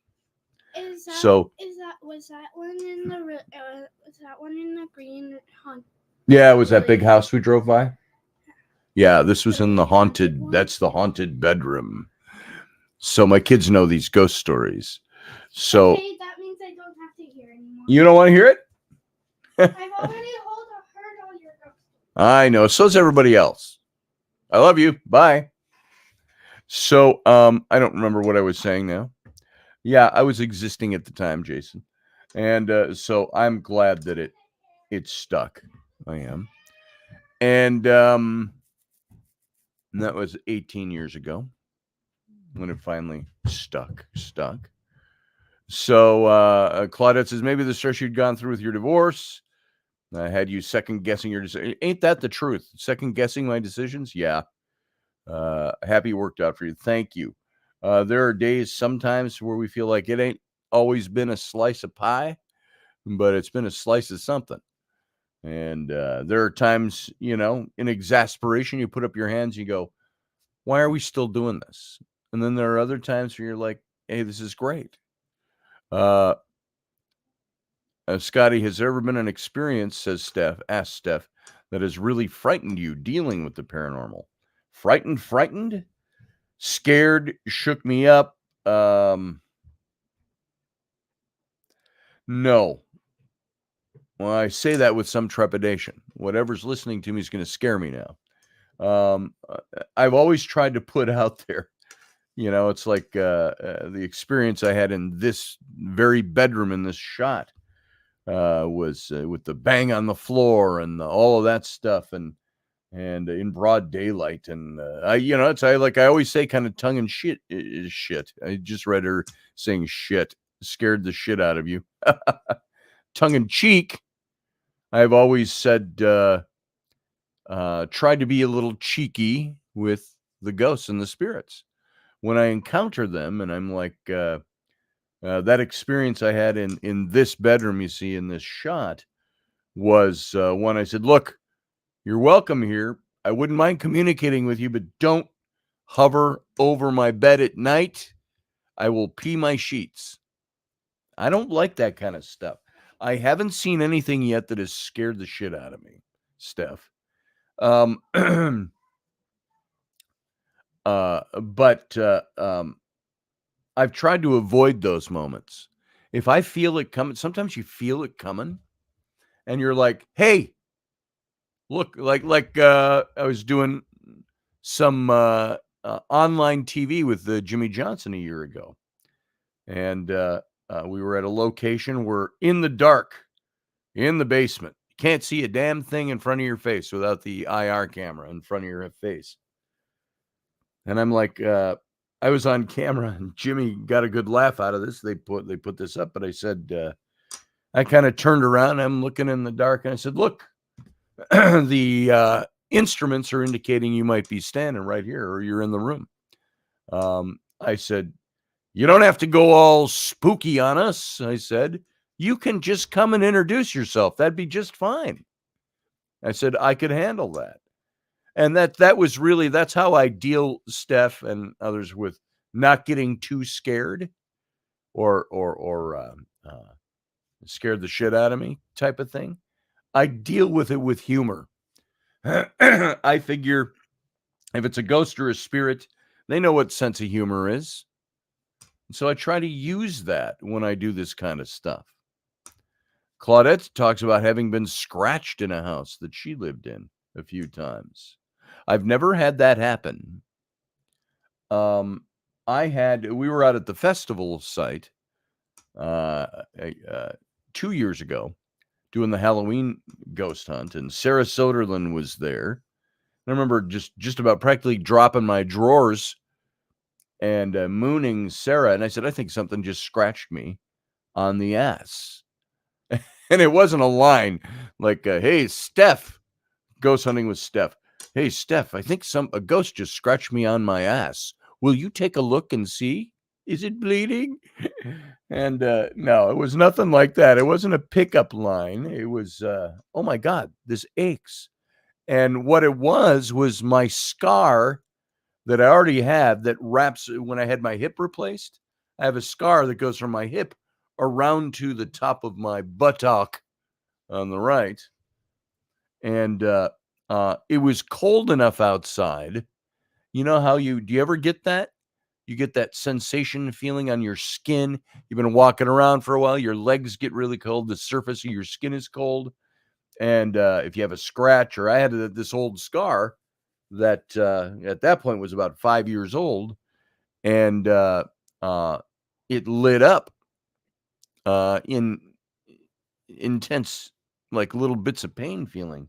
Speaker 2: Was that one in the green hunt?
Speaker 1: Yeah, it was that big house we drove by. Yeah, this was in the haunted. That's the haunted bedroom. So my kids know these ghost stories. So
Speaker 2: okay, that means I don't have to hear anymore.
Speaker 1: You don't want to hear it?
Speaker 2: I've already heard all your ghost stories.
Speaker 1: I know. So's everybody else. I love you. Bye. So I don't remember what I was saying now. Yeah, I was existing at the time, Jason, and so I'm glad that it stuck. I am, and that was 18 years ago when it finally stuck. So Claudette says maybe the stress you'd gone through with your divorce had you second guessing your decision. Ain't that the truth? Second guessing my decisions? Yeah. Happy it worked out for you. Thank you. There are days sometimes where we feel like it ain't always been a slice of pie, but it's been a slice of something. And there are times, in exasperation, you put up your hands, you go, why are we still doing this? And then there are other times where you're like, hey, this is great. Scotty, has there ever been an experience, asked Steph, that has really frightened you dealing with the paranormal? Frightened? Scared, shook me up. No. Well, I say that with some trepidation. Whatever's listening to me is going to scare me now. I've always tried to put out there, it's like the experience I had in this very bedroom in this shot was with the bang on the floor and all of that stuff and in broad daylight. And I always say kind of tongue and shit is shit. I just read her saying shit, scared the shit out of you. Tongue in cheek. I've always said, try to be a little cheeky with the ghosts and the spirits. When I encounter them and I'm like, that experience I had in this bedroom, you see in this shot was when I said, look, you're welcome here. I wouldn't mind communicating with you, but don't hover over my bed at night. I will pee my sheets. I don't like that kind of stuff. I haven't seen anything yet that has scared the shit out of me, Steph. But I've tried to avoid those moments. If I feel it coming, sometimes you feel it coming, and you're like, "Hey, look!" I was doing some online TV with Jimmy Johnson a year ago, and we were at a location where in the dark, in the basement, you can't see a damn thing in front of your face without the IR camera in front of your face. And I'm like, I was on camera, and Jimmy got a good laugh out of this. They put this up, but I said, I kind of turned around. I'm looking in the dark, and I said, "Look, the instruments are indicating you might be standing right here, or you're in the room." I said, "You don't have to go all spooky on us." I said, "You can just come and introduce yourself. That'd be just fine." I said, "I could handle that." And that was really, that's how I deal, Steph and others, with not getting too scared or scared the shit out of me type of thing. I deal with it with humor. I figure if it's a ghost or a spirit, they know what sense of humor is. So I try to use that when I do this kind of stuff. Claudette talks about having been scratched in a house that she lived in a few times. I've never had that happen. We were out at the festival site 2 years ago doing the Halloween ghost hunt, and Sarah Soderlin was there. I remember just about practically dropping my drawers and mooning Sarah, and I said, "I think something just scratched me on the ass." And it wasn't a line like, "Hey, Steph," ghost hunting with Steph. "Hey, Steph, I think a ghost just scratched me on my ass. Will you take a look and see? Is it bleeding?" And no, it was nothing like that. It wasn't a pickup line. It was, "Oh my God, this aches." And what it was my scar that I already had that wraps when I had my hip replaced. I have a scar that goes from my hip around to the top of my buttock on the right. And it was cold enough outside. You know how do you ever get that? You get that sensation feeling on your skin. You've been walking around for a while. Your legs get really cold. The surface of your skin is cold. And if you have a scratch, or I had this old scar that at that point was about 5 years old, and it lit up in intense, like little bits of pain feeling.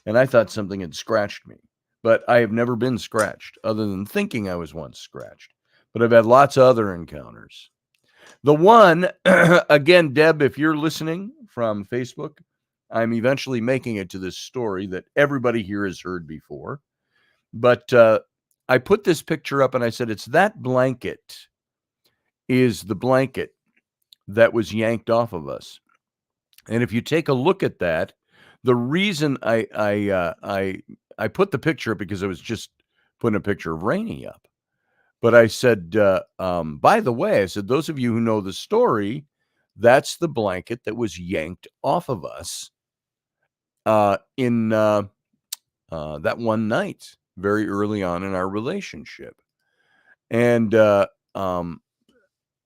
Speaker 1: And I thought something had scratched me, but I have never been scratched other than thinking I was once scratched. But I've had lots of other encounters. The one, again, Deb, if you're listening from Facebook, I'm eventually making it to this story that everybody here has heard before. But I put this picture up and I said, it's that blanket is the blanket that was yanked off of us. And if you take a look at that, the reason I put the picture up because I was just putting a picture of Raini up. But I said, by the way, I said, those of you who know the story, that's the blanket that was yanked off of us in that one night, very early on in our relationship. And I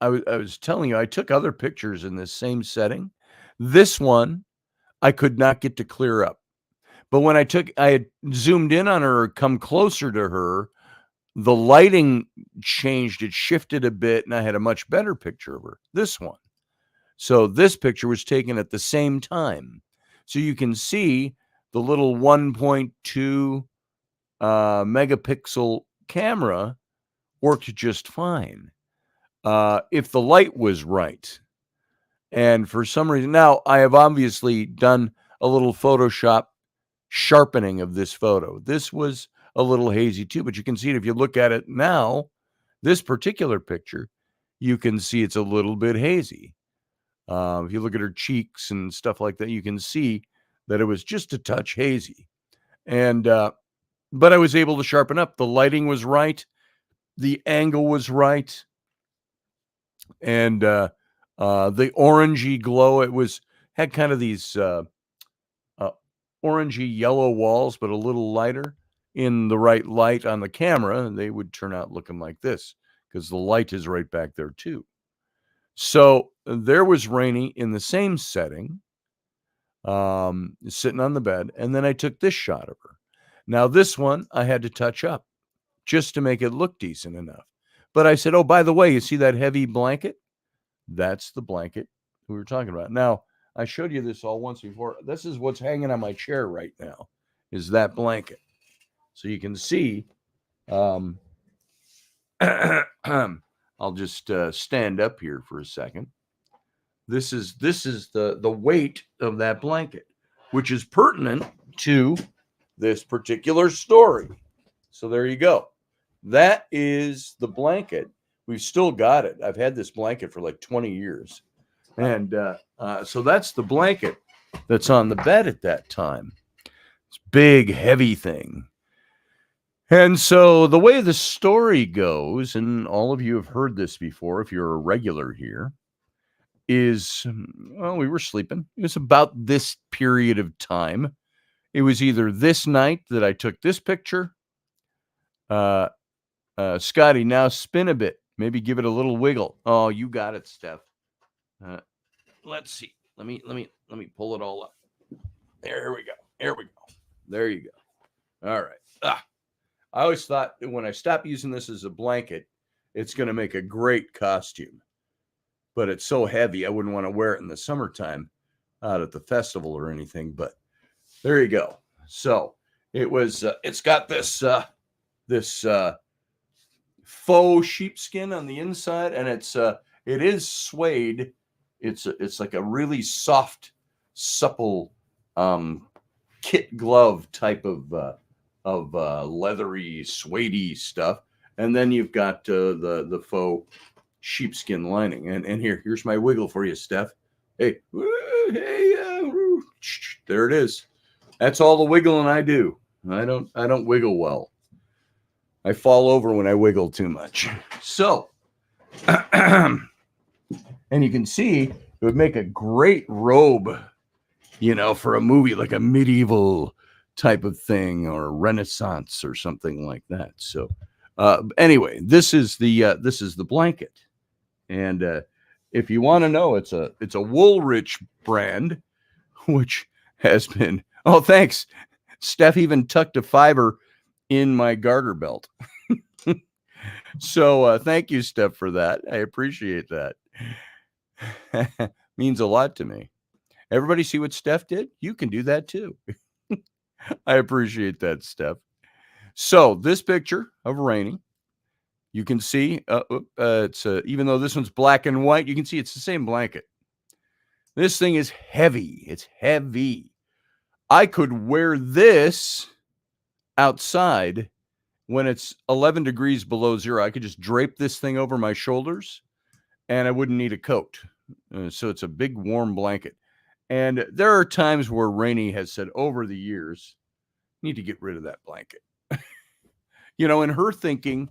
Speaker 1: was telling you, I took other pictures in this same setting. This one, I could not get to clear up. But when I had zoomed in on her, come closer to her, the lighting changed. It shifted a bit, and I had a much better picture of her. This one. So this picture was taken at the same time. So you can see the little 1.2 megapixel camera worked just fine if the light was right. And for some reason, now I have obviously done a little Photoshop sharpening of this photo. This was a little hazy too, but you can see it if you look at it now, this particular picture, you can see it's a little bit hazy. If you look at her cheeks and stuff like that, you can see that it was just a touch hazy. And, but I was able to sharpen up. The lighting was right. The angle was right. And, the orangey glow, it was had kind of these orangey yellow walls, but a little lighter. In the right light on the camera, they would turn out looking like this because the light is right back there too. So there was Rainy in the same setting, sitting on the bed, and then I took this shot of her. Now this one I had to touch up just to make it look decent enough. But I said, oh, by the way, you see that heavy blanket? That's the blanket we were talking about. Now, I showed you this all once before. This is what's hanging on my chair right now, is that blanket. So you can see, I'll just stand up here for a second. This is the weight of that blanket, which is pertinent to this particular story. So there you go. That is the blanket. We've still got it. I've had this blanket for like 20 years. And so that's the blanket that's on the bed at that time. It's a big, heavy thing. And so the way the story goes, and all of you have heard this before if you're a regular here, is, well, we were sleeping. It was about this period of time. It was either this night that I took this picture. Scotty, now spin a bit. Maybe give it a little wiggle. Oh, you got it, Steph. Let's see. Let me pull it all up. There we go. There we go. There you go. All right. I always thought that when I stop using this as a blanket, it's going to make a great costume. But it's so heavy, I wouldn't want to wear it in the summertime out at the festival or anything. But there you go. So it was. It's got this faux sheepskin on the inside, and it is suede. It's like a really soft, supple kit glove type of leathery, suedey stuff, and then you've got the faux sheepskin lining. And here's my wiggle for you, Steph. Hey, there it is. That's all the wiggling I do. I don't wiggle well. I fall over when I wiggle too much. So, and you can see it would make a great robe, for a movie, like a medieval type of thing or Renaissance or something like that. So, anyway, this is the blanket, and if you want to know, it's a Woolrich brand, which has been. Oh, thanks, Steph. Even tucked a fiber in my garter belt. So thank you, Steph, for that. I appreciate that. Means a lot to me. Everybody see what Steph did? You can do that too. I appreciate that, Steph. So this picture of Rainy, you can see it's even though this one's black and white, you can see it's the same blanket. This thing is heavy. It's heavy. I could wear this outside when it's 11 degrees below zero. I could just drape this thing over my shoulders and I wouldn't need a coat. So it's a big warm blanket. And there are times where Rainy has said over the years, need to get rid of that blanket. In her thinking,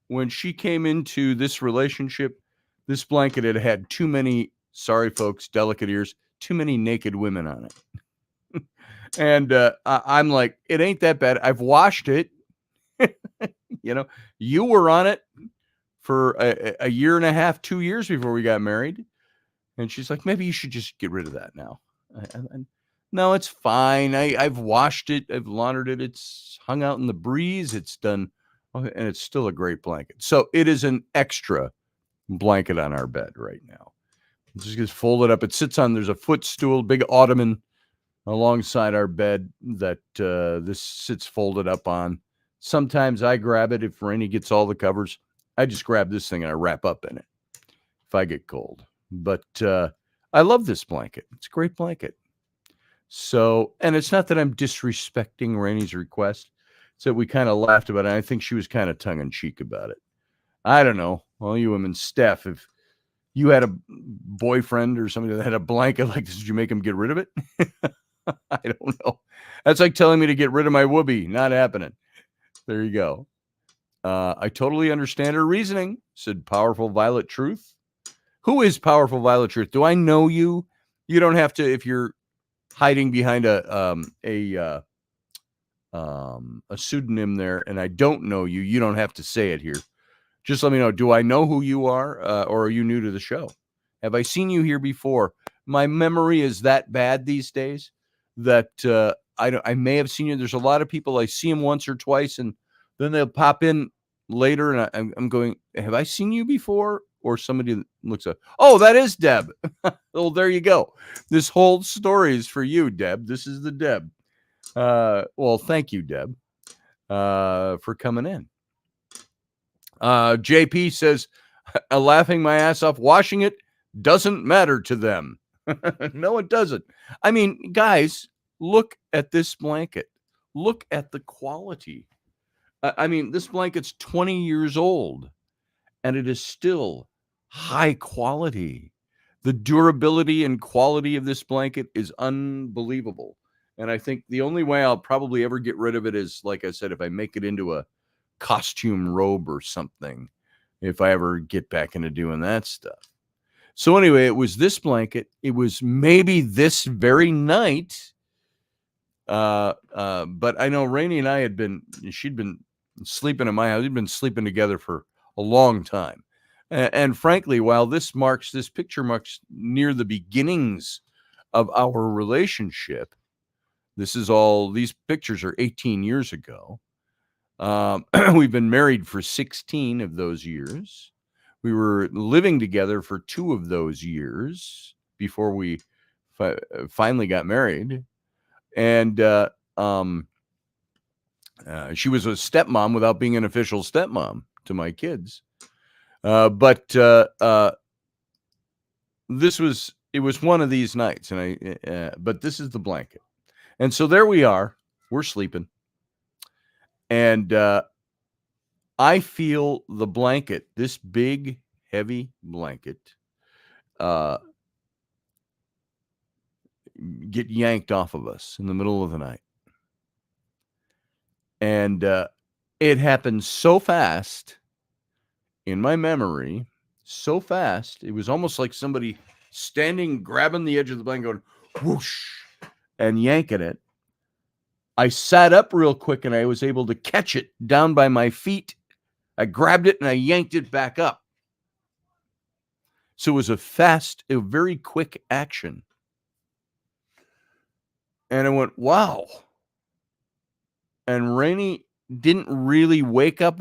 Speaker 1: when she came into this relationship, this blanket had too many, sorry folks, delicate ears, too many naked women on it. And I'm like, it ain't that bad. I've washed it. You were on it for a year and a half, 2 years before we got married. And she's like, maybe you should just get rid of that now. No, it's fine. I've washed it. I've laundered it. It's hung out in the breeze. It's done. And it's still a great blanket. So it is an extra blanket on our bed right now. It just gets folded up. It sits on, there's a footstool, big ottoman alongside our bed that this sits folded up on. Sometimes I grab it. If Rainy gets all the covers, I just grab this thing and I wrap up in it if I get cold. But I love this blanket. It's a great blanket. So, and it's not that I'm disrespecting Rainy's request. It's that we kind of laughed about it. I think she was kind of tongue-in-cheek about it. I don't know. All you women, Steph, if you had a boyfriend or somebody that had a blanket like this, did you make him get rid of it? I don't know. That's like telling me to get rid of my whoopee. Not happening. There you go. I totally understand her reasoning, said Powerful Violet Truth. Who is Powerful Violet Truth? Do I know you? You don't have to, if you're hiding behind a pseudonym there, and I don't know you, you don't have to say it here. Just let me know. Do I know who you are, or are you new to the show? Have I seen you here before? My memory is that bad these days that I may have seen you. There's a lot of people, I see them once or twice, and then they'll pop in later, and I'm going, have I seen you before? Or somebody looks up, oh, that is Deb. Well, there you go. This whole story is for you, Deb. This is the Deb. Well, thank you, Deb, for coming in. JP says, laughing my ass off, washing it doesn't matter to them. No, it doesn't. I mean, guys, look at this blanket. Look at the quality. I mean, this blanket's 20 years old, and it is still high quality. The durability and quality of this blanket is unbelievable. And I think the only way I'll probably ever get rid of it is, like I said, if I make it into a costume robe or something, if I ever get back into doing that stuff. So anyway, it was this blanket. It was maybe this very night. But I know Raini and I she'd been sleeping in my house. We'd been sleeping together for a long time. And frankly, while this picture marks near the beginnings of our relationship, these pictures are 18 years ago. We've been married for 16 of those years. We were living together for 2 of those years before we finally got married. And she was a stepmom without being an official stepmom to my kids. But it was one of these nights, and but this is the blanket. And so there we are. We're sleeping. And I feel the blanket, this big, heavy blanket, get yanked off of us in the middle of the night. And it happened so fast in my memory, so fast, it was almost like somebody standing, grabbing the edge of the blanket, going whoosh, and yanking it. I sat up real quick, and I was able to catch it down by my feet. I grabbed it, and I yanked it back up. So it was a very quick action. And I went, wow. And Raini didn't really wake up,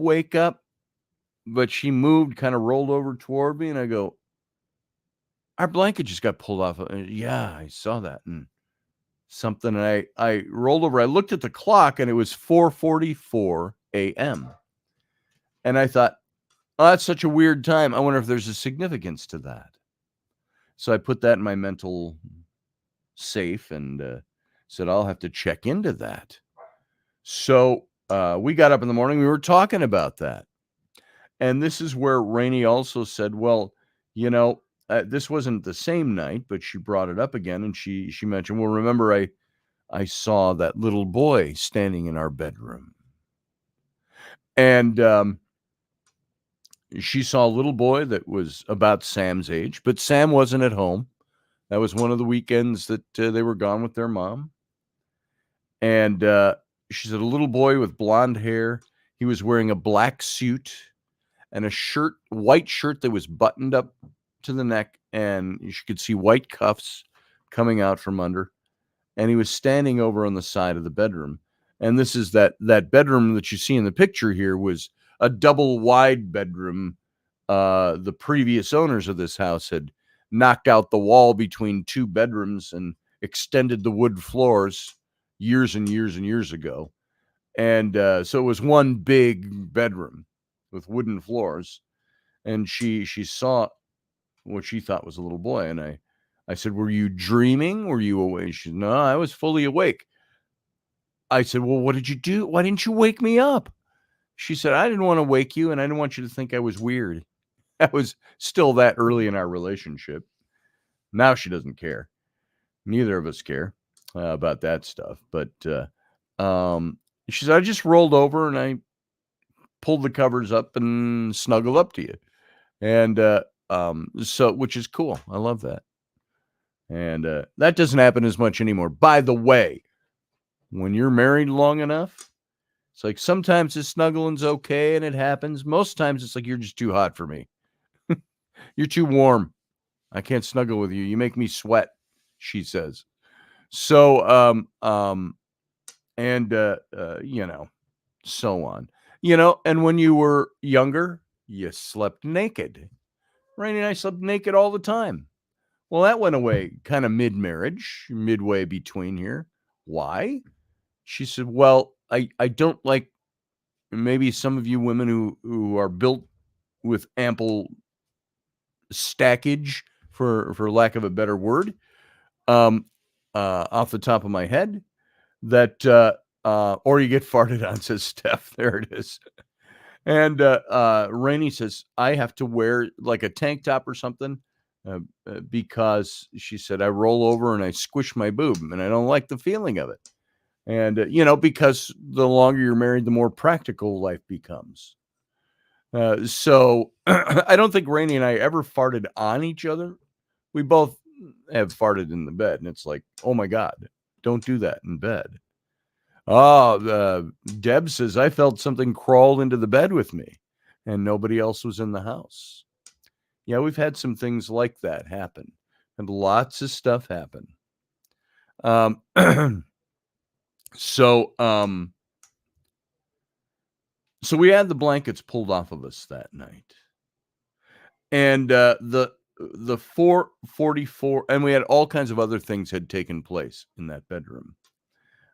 Speaker 1: but she moved, kind of rolled over toward me, and I go, our blanket just got pulled off. Yeah, I saw that. And something, and I rolled over. I looked at the clock, and it was 4:44 a.m. And I thought, oh, that's such a weird time. I wonder if there's a significance to that. So I put that in my mental safe and said, I'll have to check into that. So we got up in the morning. We were talking about that. And this is where Raini also said, well, this wasn't the same night, but she brought it up again. And she mentioned, well, remember, I saw that little boy standing in our bedroom. And she saw a little boy that was about Sam's age, but Sam wasn't at home. That was one of the weekends that they were gone with their mom. And she said a little boy with blonde hair. He was wearing a black suit and a white shirt that was buttoned up to the neck, and you could see white cuffs coming out from under. And he was standing over on the side of the bedroom. And this is that bedroom that you see in the picture here was a double wide bedroom. The previous owners of this house had knocked out the wall between 2 bedrooms and extended the wood floors years and years and years ago. And so it was one big bedroom with wooden floors. And she saw what she thought was a little boy. And I said, were you dreaming? Were you awake? She said, no, I was fully awake. I said, well, what did you do? Why didn't you wake me up? She said, I didn't want to wake you, and I didn't want you to think I was weird. That was still that early in our relationship. Now she doesn't care. Neither of us care about that stuff. But she said, I just rolled over and I pulled the covers up and snuggled up to you. And so, which is cool. I love that. And that doesn't happen as much anymore. By the way, when you're married long enough, it's like sometimes the snuggling's okay and it happens. Most times it's like you're just too hot for me. You're too warm. I can't snuggle with you. You make me sweat, she says. So, you know, so on. You know, and when you were younger, you slept naked. Rainy and I slept naked all the time. Well, that went away kind of mid-marriage, midway between here. Why? She said, well, I don't like maybe some of you women who are built with ample stackage, for lack of a better word, off the top of my head, that or you get farted on, says Steph. There it is. And Rainey says, I have to wear like a tank top or something because she said, I roll over and I squish my boob and I don't like the feeling of it. And, you know, because the longer you're married, the more practical life becomes. So I don't think Rainey and I ever farted on each other. We both have farted in the bed, and it's like, oh my God, don't do that in bed. Oh, Deb says, I felt something crawled into the bed with me, and nobody else was in the house. Yeah, we've had some things like that happen, and lots of stuff happen. So we had the blankets pulled off of us that night, and the 444, and we had all kinds of other things had taken place in that bedroom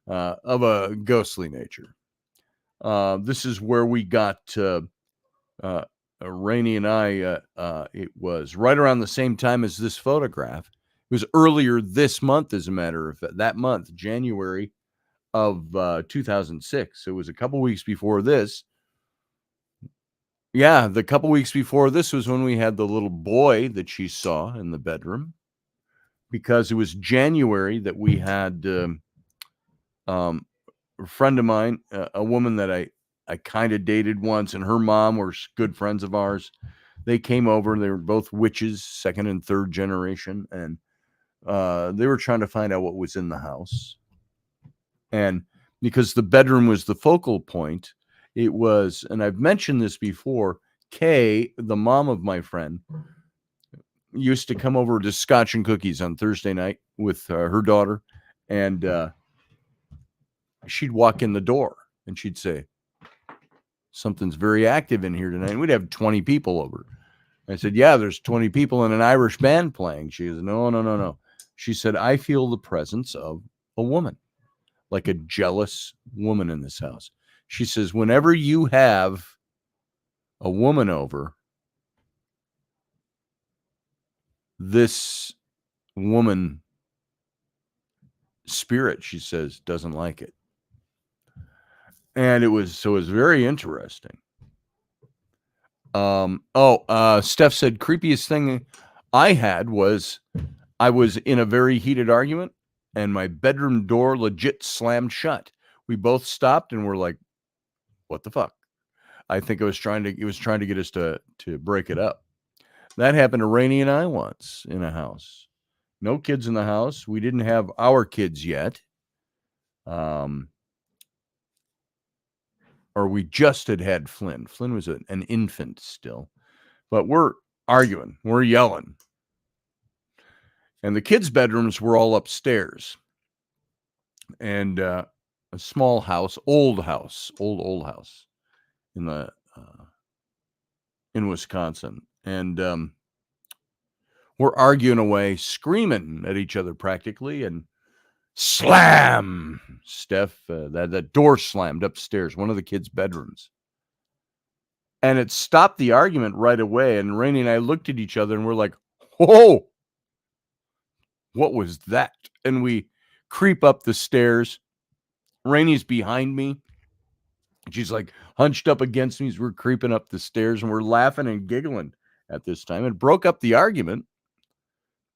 Speaker 1: of a ghostly nature. This is where we got Rainey and I. It was right around the same time as this photograph. It was earlier this month, as a matter of fact, that month, January of 2006. It was a couple weeks before this. Yeah, the couple weeks before this was when we had the little boy that she saw in the bedroom, because it was January that we had a friend of mine, a woman that I kind of dated once, and her mom were good friends of ours. They came over. They were both witches, second and third generation, and they were trying to find out what was in the house. And because the bedroom was the focal point, it was, and I've mentioned this before, Kay, the mom of my friend, used to come over to Scotch and Cookies on Thursday night with her daughter, and she'd walk in the door and she'd say, something's very active in here tonight. And we'd have 20 people over. I said, yeah, there's 20 people in an Irish band playing. She goes, no. She said, I feel the presence of a woman, like a jealous woman in this house. She says, whenever you have a woman over, this woman spirit, she says, doesn't like it. And it was very interesting. Steph said, creepiest thing I had was I was in a very heated argument and my bedroom door legit slammed shut. We both stopped and were like, what the fuck? I think it was trying to get us to break it up. That happened to Rainey and I once in a house. No kids in the house. We didn't have our kids yet. Or we just had Flynn. Flynn was an infant still. But we're arguing. We're yelling. And the kids' bedrooms were all upstairs. And a small house, old house in the in Wisconsin. And we're arguing away, screaming at each other practically, and slam! Steph, that door slammed upstairs, one of the kids' bedrooms. And it stopped the argument right away. And Rainey and I looked at each other and we're like, whoa, what was that? And we creep up the stairs. Rainey's behind me. She's like hunched up against me as we're creeping up the stairs, and we're laughing and giggling at this time. It broke up the argument,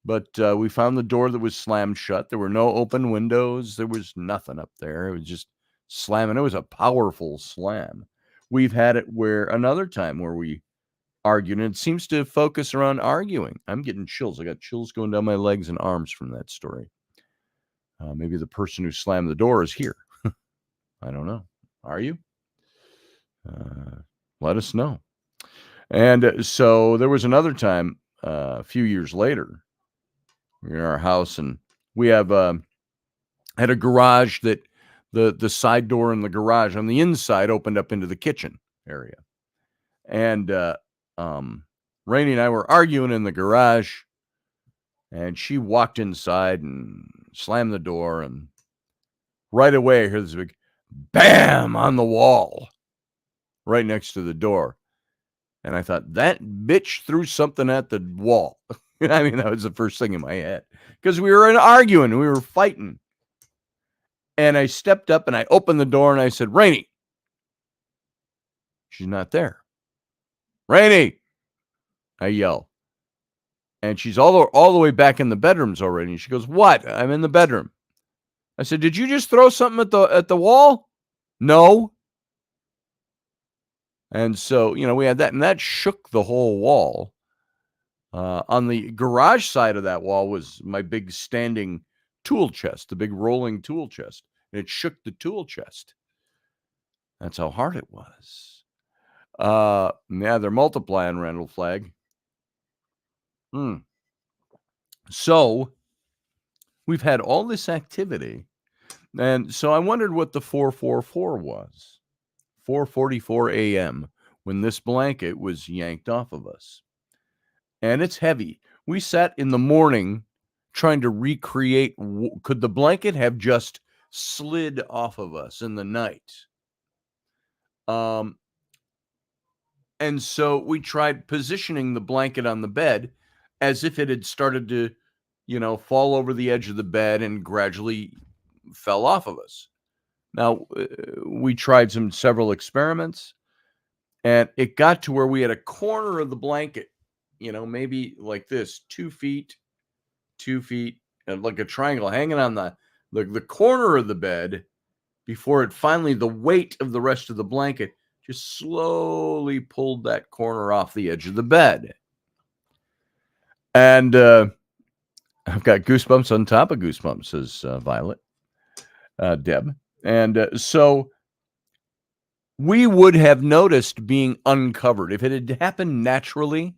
Speaker 1: but we found the door that was slammed shut. There were no open windows. There was nothing up there. It was just slamming. It was a powerful slam. We've had it where another time where we arguing. And it seems to focus around arguing. I'm getting chills. I got chills going down my legs and arms from that story. Maybe the person who slammed the door is here. I don't know. Are you? Let us know. And so there was another time a few years later, we were in our house, and we have had a garage that the side door in the garage on the inside opened up into the kitchen area. And Raini and I were arguing in the garage, and she walked inside and slammed the door, and right away I heard this big bam on the wall right next to the door. And I thought, that bitch threw something at the wall. I mean, that was the first thing in my head, because we were arguing, we were fighting. And I stepped up and I opened the door and I said, Raini. She's not there. Raini, I yell. And she's all the way back in the bedrooms already. And she goes, what? I'm in the bedroom. I said, did you just throw something at the wall? No. And so, we had that, and that shook the whole wall. On the garage side of that wall was my big standing tool chest, the big rolling tool chest. And it shook the tool chest. That's how hard it was. Yeah, they're multiplying, Randall Flagg. So we've had all this activity. And so I wondered what the 444 was. 4:44 a.m. when this blanket was yanked off of us. And it's heavy. We sat in the morning trying to recreate, could the blanket have just slid off of us in the night? And so we tried positioning the blanket on the bed as if it had started to, fall over the edge of the bed and gradually fell off of us. Now, we tried several experiments, and it got to where we had a corner of the blanket, maybe like this, 2 feet, and like a triangle hanging on the corner of the bed, before it finally, the weight of the rest of the blanket just slowly pulled that corner off the edge of the bed. And I've got goosebumps on top of goosebumps, says Violet, Deb. And so we would have noticed being uncovered. If it had happened naturally,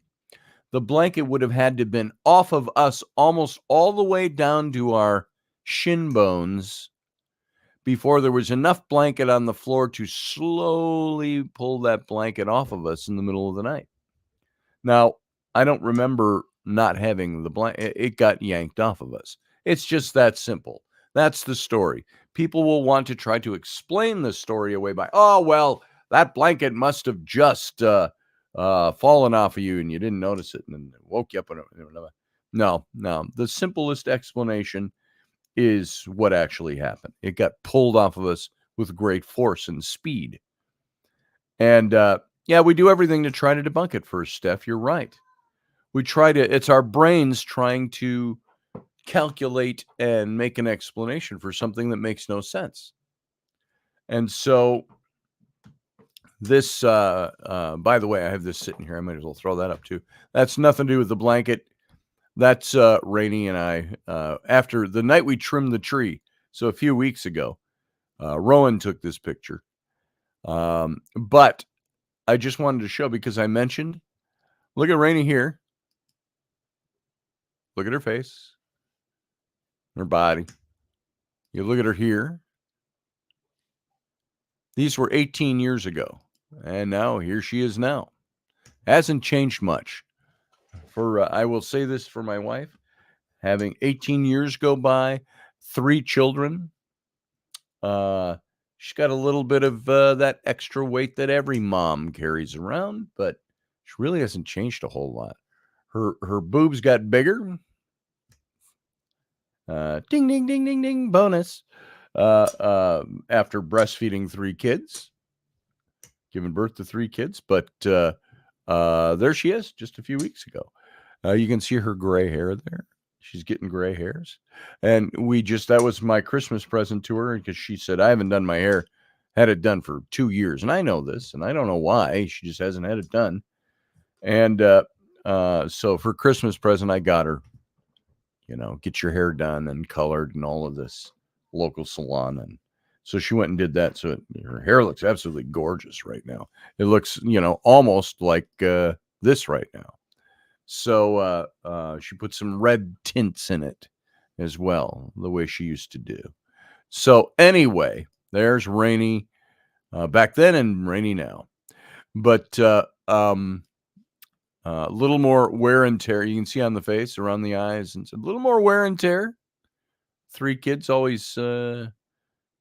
Speaker 1: the blanket would have had to have been off of us almost all the way down to our shin bones before there was enough blanket on the floor to slowly pull that blanket off of us in the middle of the night. Now, I don't remember not having the blanket. It got yanked off of us. It's just that simple. That's the story. People will want to try to explain the story away by, oh, well, that blanket must have just fallen off of you and you didn't notice it and then it woke you up. No. The simplest explanation is what actually happened. It got pulled off of us with great force and speed. And we do everything to try to debunk it first, Steph. You're right. It's our brains trying to calculate and make an explanation for something that makes no sense. And so this, by the way, I have this sitting here. I might as well throw that up too. That's nothing to do with the blanket. That's Raini and I, after the night we trimmed the tree. So a few weeks ago, Rowan took this picture. But I just wanted to show, because I mentioned, look at Raini here. Look at her face, her body. You look at her here. These were 18 years ago. And now here she is now. Hasn't changed much. I will say this for my wife, having 18 years go by, 3 children, she's got a little bit of that extra weight that every mom carries around, but she really hasn't changed a whole lot. Her boobs got bigger. Ding, ding, ding, ding, ding, bonus. After breastfeeding 3 kids, giving birth to 3 kids, but there she is just a few weeks ago. You can see her gray hair there. She's getting gray hairs. And that was my Christmas present to her, because she said, I haven't done my hair, had it done for 2 years. And I know this, and I don't know why. She just hasn't had it done. And so for Christmas present, I got her, get your hair done and colored and all of this local salon. And so she went and did that. So her hair looks absolutely gorgeous right now. It looks, almost like this right now. So she put some red tints in it as well, the way she used to do. So anyway, there's Rainy back then and Rainy now. But a little more wear and tear. You can see on the face, around the eyes, and a little more wear and tear. 3 kids always, all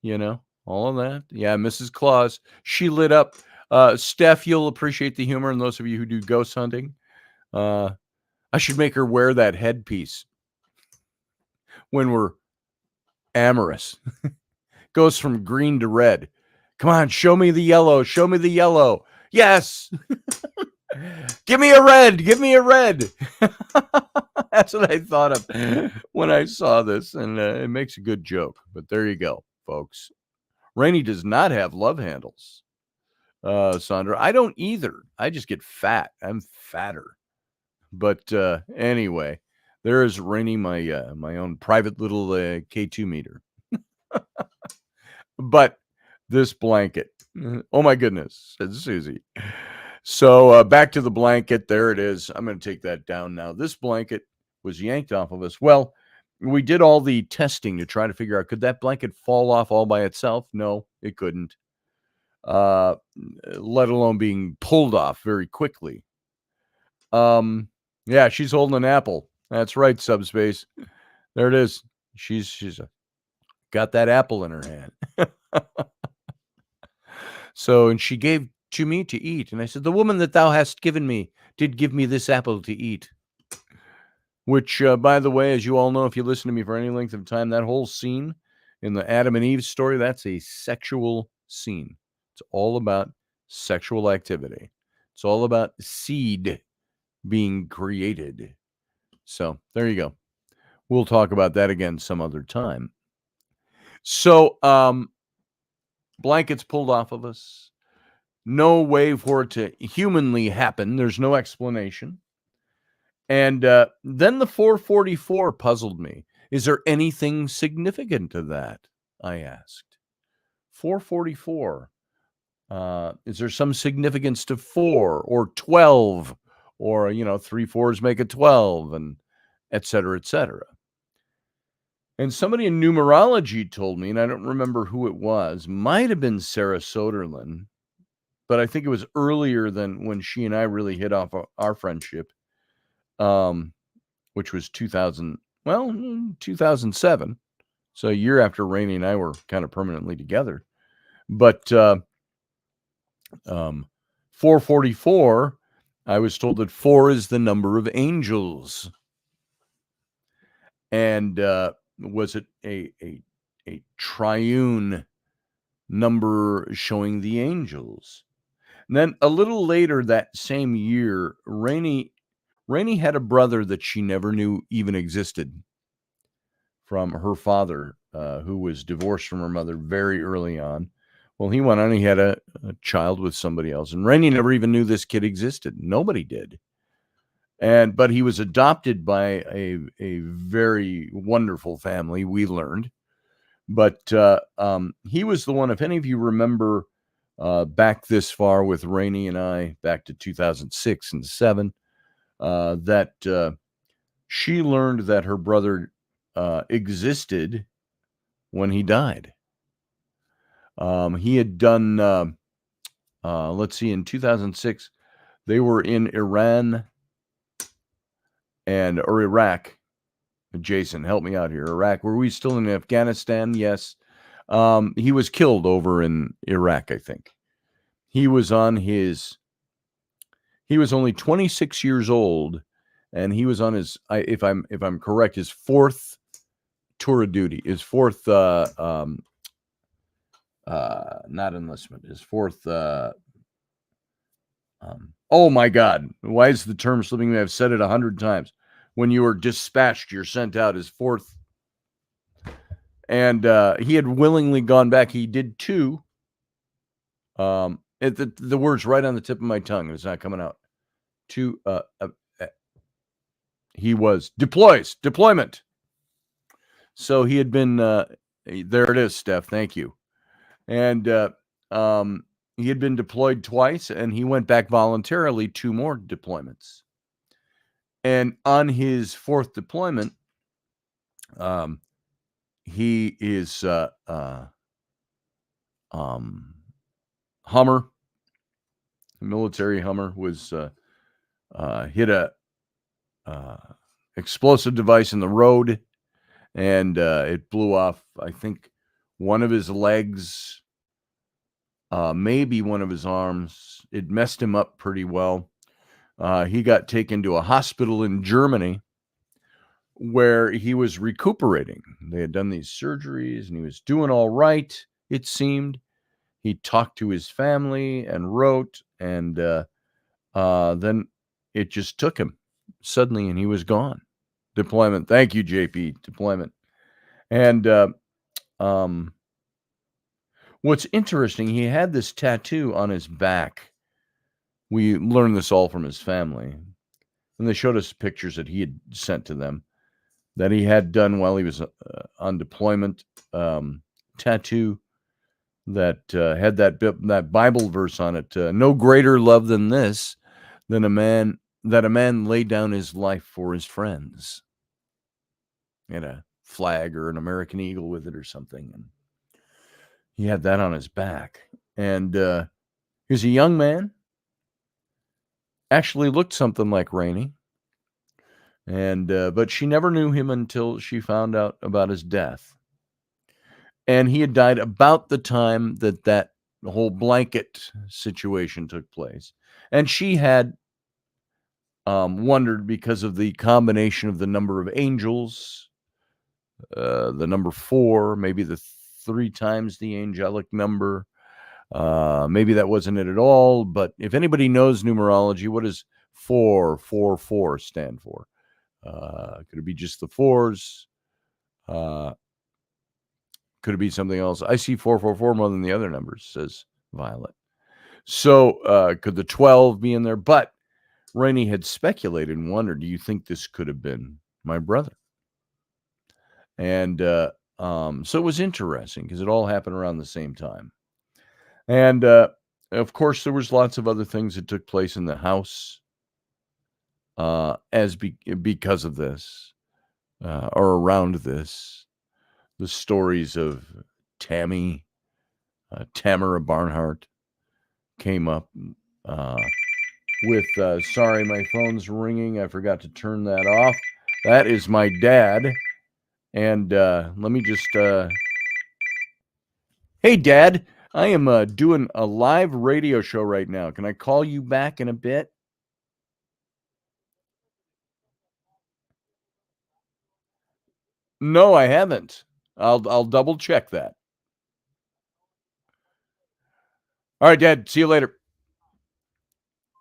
Speaker 1: of that. Yeah, Mrs. Claus. She lit up. Steph, you'll appreciate the humor, and those of you who do ghost hunting. I should make her wear that headpiece when we're amorous. Goes from green to red. Come on, show me the yellow. Show me the yellow. Yes. Give me a red. Give me a red. That's what I thought of when I saw this, and it makes a good joke. But there you go, folks. Rainy does not have love handles, Sandra. I don't either. I just get fat. I'm fatter. But anyway, there is Rainy, my my own private little K2 meter. But this blanket, oh my goodness, said Susie. So back to the blanket. There it is. I'm going to take that down now. This blanket was yanked off of us. Well, we did all the testing to try to figure out, could that blanket fall off all by itself? No, it couldn't. Let alone being pulled off very quickly. Yeah, she's holding an apple. That's right, Subspace. There it is. She's got that apple in her hand. So, and she gave to me to eat. And I said, the woman that thou hast given me did give me this apple to eat. Which, by the way, as you all know, if you listen to me for any length of time, that whole scene in the Adam and Eve story, that's a sexual scene. It's all about sexual activity. It's all about seed being created. So there you go. We'll talk about that again some other time. So, blankets pulled off of us. No way for it to humanly happen. There's no explanation. And then the 444 puzzled me. Is there anything significant to that? I asked. 444. Is there some significance to 4 or 12? Or, 3 4s make a 12, and et cetera, et cetera. And somebody in numerology told me, and I don't remember who it was, might have been Sarah Soderlin, but I think it was earlier than when she and I really hit off our friendship, which was 2007. So a year after Rainy and I were kind of permanently together. But 444, I was told that 4 is the number of angels. And was it a triune number showing the angels? And then a little later that same year, Rainy had a brother that she never knew even existed from her father, who was divorced from her mother very early on. Well, he went on, he had a child with somebody else, and Rainy never even knew this kid existed. Nobody did. But he was adopted by a very wonderful family, we learned. But he was the one, if any of you remember back this far with Rainy and I, back to 2006 and 7, that she learned that her brother existed when he died. He had done, let's see, in 2006, they were in Iran or Iraq. Jason, help me out here. Iraq. Were we still in Afghanistan? Yes. He was killed over in Iraq, I think. He was only 26 years old, and he was on his, if I'm correct, his 4th tour of duty, his 4th, not enlistment, his 4th, oh my God, why is the term slipping me? I've said it 100 times. When you are dispatched, you're sent out, his 4th. And he had willingly gone back. He did 2. The word's right on the tip of my tongue. It's not coming out. to he was deployment. So he had been there it is, Steph, thank you. And he had been deployed twice, and he went back voluntarily 2 more deployments. And on his 4th deployment, he is Hummer, military Hummer, was hit a explosive device in the road, and it blew off, I think, one of his legs, maybe one of his arms. It messed him up pretty well. He got taken to a hospital in Germany where he was recuperating. They had done these surgeries, and he was doing all right, it seemed. He talked to his family and wrote, and then it just took him suddenly, and he was gone. Deployment. Thank you, JP. Deployment. And what's interesting, he had this tattoo on his back. We learned this all from his family. And they showed us pictures that he had sent to them that he had done while he was on deployment. Tattoo that had that Bible verse on it. No greater love than this, than a man laid down his life for his friends. And a flag or an American eagle with it or something. And he had that on his back. And he was a young man. Actually looked something like Raini. And but she never knew him until she found out about his death. And he had died about the time that whole blanket situation took place. And she had wondered, because of the combination of the number of angels, the number 4, maybe the 3 times the angelic number. Maybe that wasn't it at all. But if anybody knows numerology, what does 444 stand for? Could it be just the 4s? Could it be something else? I see 444 more than the other numbers, says Violet. So could the 12 be in there? But Raini had speculated and wondered, do you think this could have been my brother? And so it was interesting because it all happened around the same time. And of course, there was lots of other things that took place in the house because of this or around this. The stories of Tamara Barnhart came up with, sorry, my phone's ringing. I forgot to turn that off. That is my dad. And let me just, hey, Dad, I am doing a live radio show right now. Can I call you back in a bit? No, I haven't. I'll double check that. All right, Dad. See you later.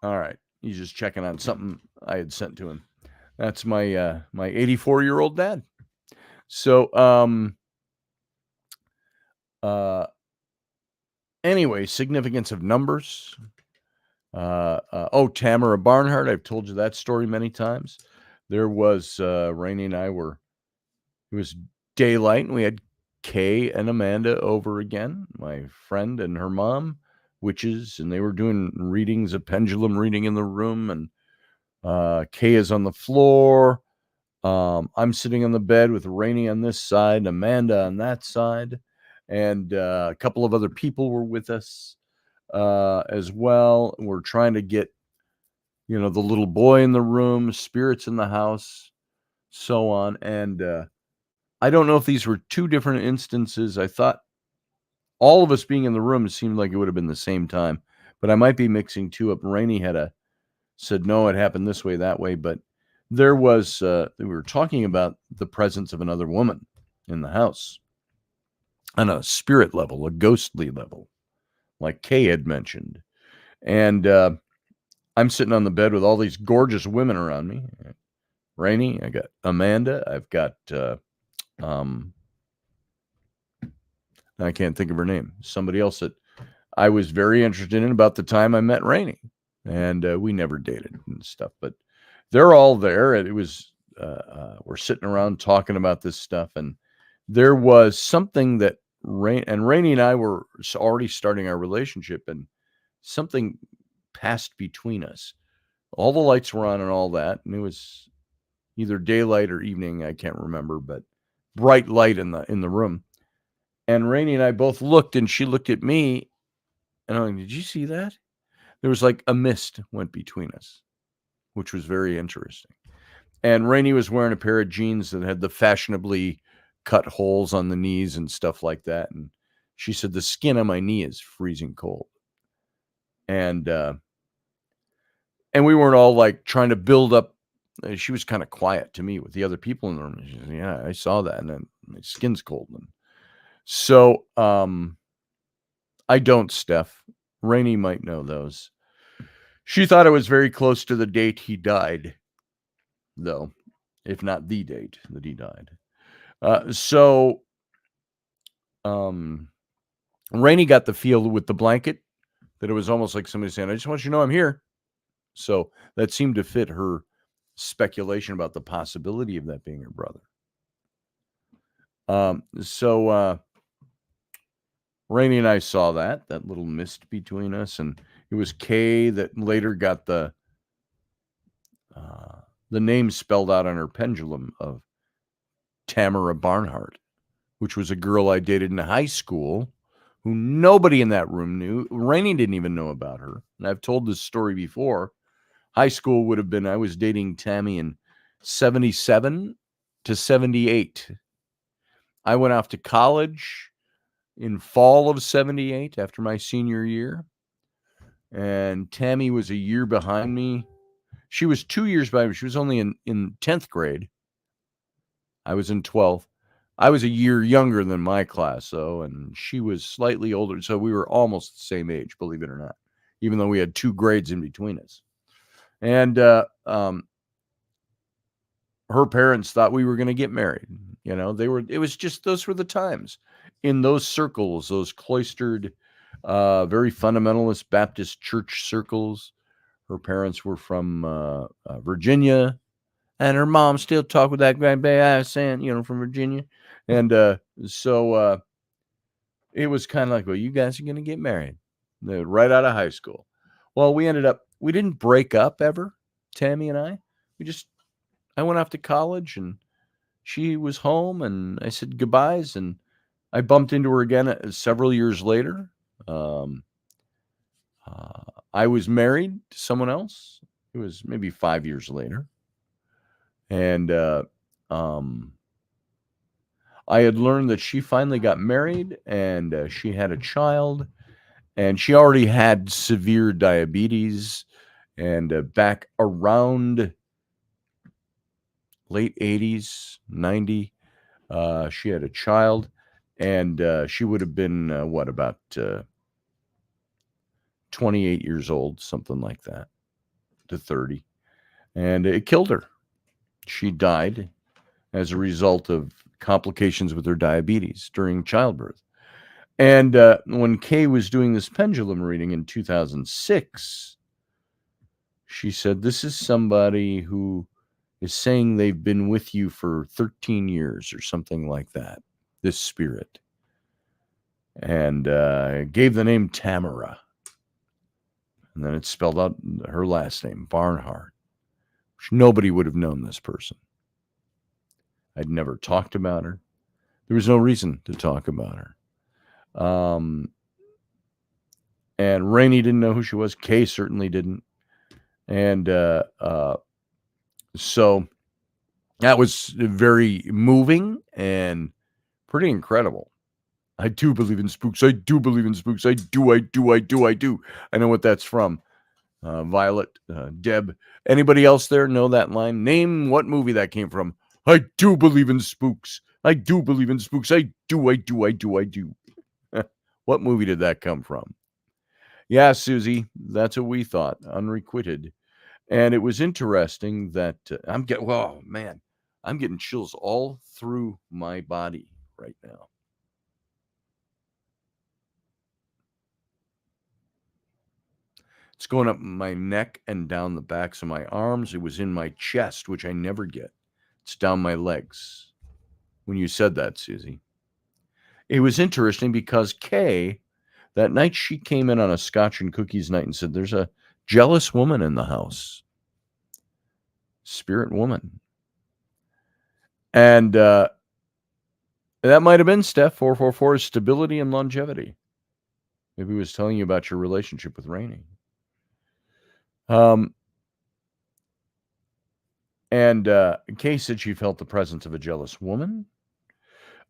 Speaker 1: All right. He's just checking on something I had sent to him. That's my my 84-year-old dad. So anyway, significance of numbers. Tamara Barnhart. I've told you that story many times. There was Raini and I were. It was daylight, and we had Kay and Amanda over again, my friend and her mom, witches, and they were doing readings, a pendulum reading in the room, and Kay is on the floor. I'm sitting on the bed with Raini on this side, and Amanda on that side, and a couple of other people were with us as well. We're trying to get, the little boy in the room, spirits in the house, so on, and I don't know if these were 2 different instances. I thought all of us being in the room seemed like it would have been the same time, but I might be mixing 2 up. Raini said, no, it happened this way, that way. But there was, we were talking about the presence of another woman in the house on a spirit level, a ghostly level, like Kay had mentioned. And I'm sitting on the bed with all these gorgeous women around me. Raini, I got Amanda, I've got I can't think of her name. Somebody else that I was very interested in about the time I met Raini. and we never dated and stuff. But they're all there, and it was we're sitting around talking about this stuff, and there was something that Rainey and I were already starting our relationship, and something passed between us. All the lights were on and all that, and it was either daylight or evening, I can't remember, but bright light in the room. And Rainey and I both looked, and she looked at me, and I'm like, "Did you see that?" There was like a mist went between us, which was very interesting. And Rainey was wearing a pair of jeans that had the fashionably cut holes on the knees and stuff like that. And she said, "The skin on my knee is freezing cold." And we weren't all like trying to build up. She was kind of quiet to me with the other people in the room. She said, "Yeah, I saw that, and then my skin's cold." And so I don't, Steph. Rainey might know those. She thought it was very close to the date he died, though, if not the date that he died. Rainey got the feel with the blanket that it was almost like somebody saying, "I just want you to know I'm here." So that seemed to fit her speculation about the possibility of that being her brother. Rainey and I saw that little mist between us, and it was Kay that later got the name spelled out on her pendulum of Tamara Barnhart, which was a girl I dated in high school who nobody in that room knew. Rainey didn't even know about her. And I've told this story before. High school would have been, I was dating Tammy in 77 to 78. I went off to college in fall of 78 after my senior year. And Tammy was a year behind me. She was 2 years behind me. She was only in 10th grade. I was in 12th. I was a year younger than my class, though, and she was slightly older. So we were almost the same age, believe it or not, even though we had 2 grades in between us. And her parents thought we were going to get married. It was just, those were the times in those circles, those cloistered, very fundamentalist Baptist church circles. Her parents were from Virginia, and her mom still talked with that grandbaby accent, from Virginia. And so it was kind of like, well, you guys are going to get married right out of high school. Well, we didn't break up ever, Tammy and I. I went off to college, and she was home, and I said goodbyes, and I bumped into her again several years later. I was married to someone else. It was maybe 5 years later. And I had learned that she finally got married, and she had a child, and she already had severe diabetes. And back around late 80s, 90, she had a child, and she would have been, about 28 years old, something like that, to 30. And it killed her. She died as a result of complications with her diabetes during childbirth. And when Kay was doing this pendulum reading in 2006, she said, "This is somebody who is saying they've been with you for 13 years or something like that, this spirit." And gave the name Tamara. And then it spelled out her last name, Barnhart. Nobody would have known this person. I'd never talked about her. There was no reason to talk about her. And Rainey didn't know who she was. Kay certainly didn't. And so that was very moving and pretty incredible. I do believe in spooks. I do believe in spooks. I do. I know what that's from. Violet, Deb. Anybody else there know that line? Name what movie that came from. I do believe in spooks. I do believe in spooks. I do. What movie did that come from? Yeah, Susie, that's what we thought, unrequited. And it was interesting that I'm getting chills all through my body right now. It's going up my neck and down the backs of my arms. It was in my chest, which I never get. It's down my legs. When you said that, Susie. It was interesting because Kay, that night she came in on a scotch and cookies night and said, there's a jealous woman in the house. Spirit woman. And that might have been Steph. 444 is stability and longevity. Maybe he was telling you about your relationship with Raini. And Kay said she felt the presence of a jealous woman.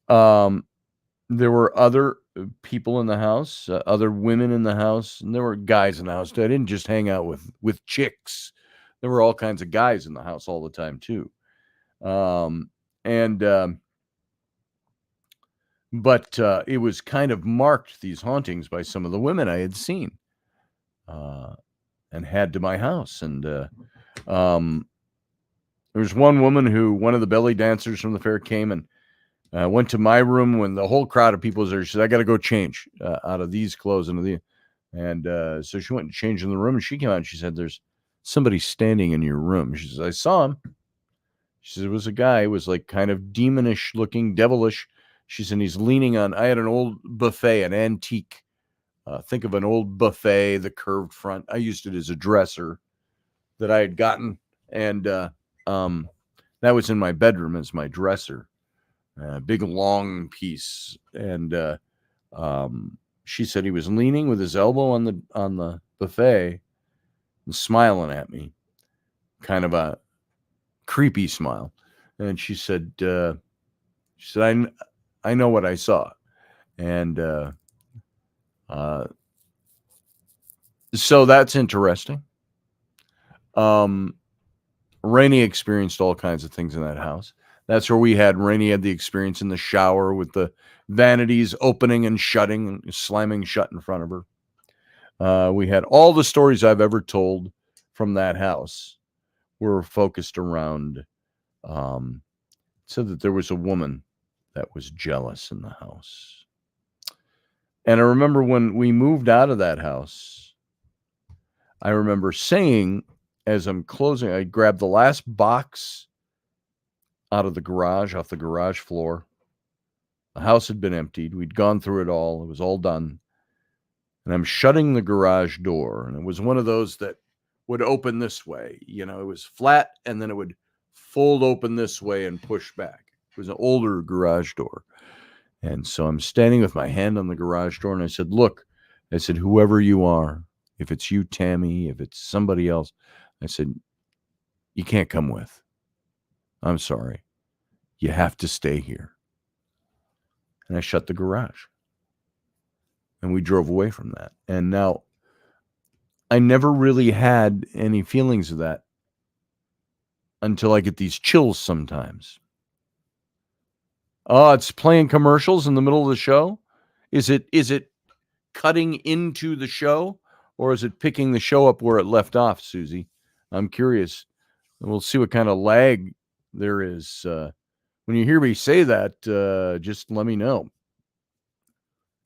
Speaker 1: There were other people in the house, other women in the house, and there were guys in the house. I didn't just hang out with chicks. There were all kinds of guys in the house all the time too. But it was kind of marked, these hauntings, by some of the women I had seen and had to my house. And there was one woman who, one of the belly dancers from the fair came and went to my room when the whole crowd of people was there. She said, I got to go change out of these clothes into the. And so she went and changed in the room, and she came out and she said, there's somebody standing in your room. She says, I saw him. She said, it was a guy. It was like kind of demonish looking, devilish. She said, he's leaning on, I had an old buffet, an antique. Think of an old buffet, the curved front. I used it as a dresser that I had gotten. And that was in my bedroom as my dresser. Big long piece. And she said he was leaning with his elbow on the buffet and smiling at me. Kind of a creepy smile. And she said, I know what I saw. And so that's interesting. Raini experienced all kinds of things in that house. That's where Raini had the experience in the shower with the vanities opening and shutting and slamming shut in front of her. We had all the stories I've ever told from that house were focused around, said that there was a woman that was jealous in the house. And I remember when we moved out of that house, I remember saying, as I'm closing, I grabbed the last box out of the garage, off the garage floor. The house had been emptied. We'd gone through it all. It was all done. And I'm shutting the garage door. And it was one of those that would open this way. You know, it was flat, and then it would fold open this way and push back. It was an older garage door. And so I'm standing with my hand on the garage door, and I said, look, I said, whoever you are, if it's you, Tammy, if it's somebody else, I said, you can't come with. I'm sorry. You have to stay here. And I shut the garage. And we drove away from that. And now, I never really had any feelings of that until I get these chills sometimes. Oh, it's playing commercials in the middle of the show? Is it cutting into the show, or is it picking the show up where it left off, Susie? I'm curious. We'll see what kind of lag there is. When you hear me say that, just let me know.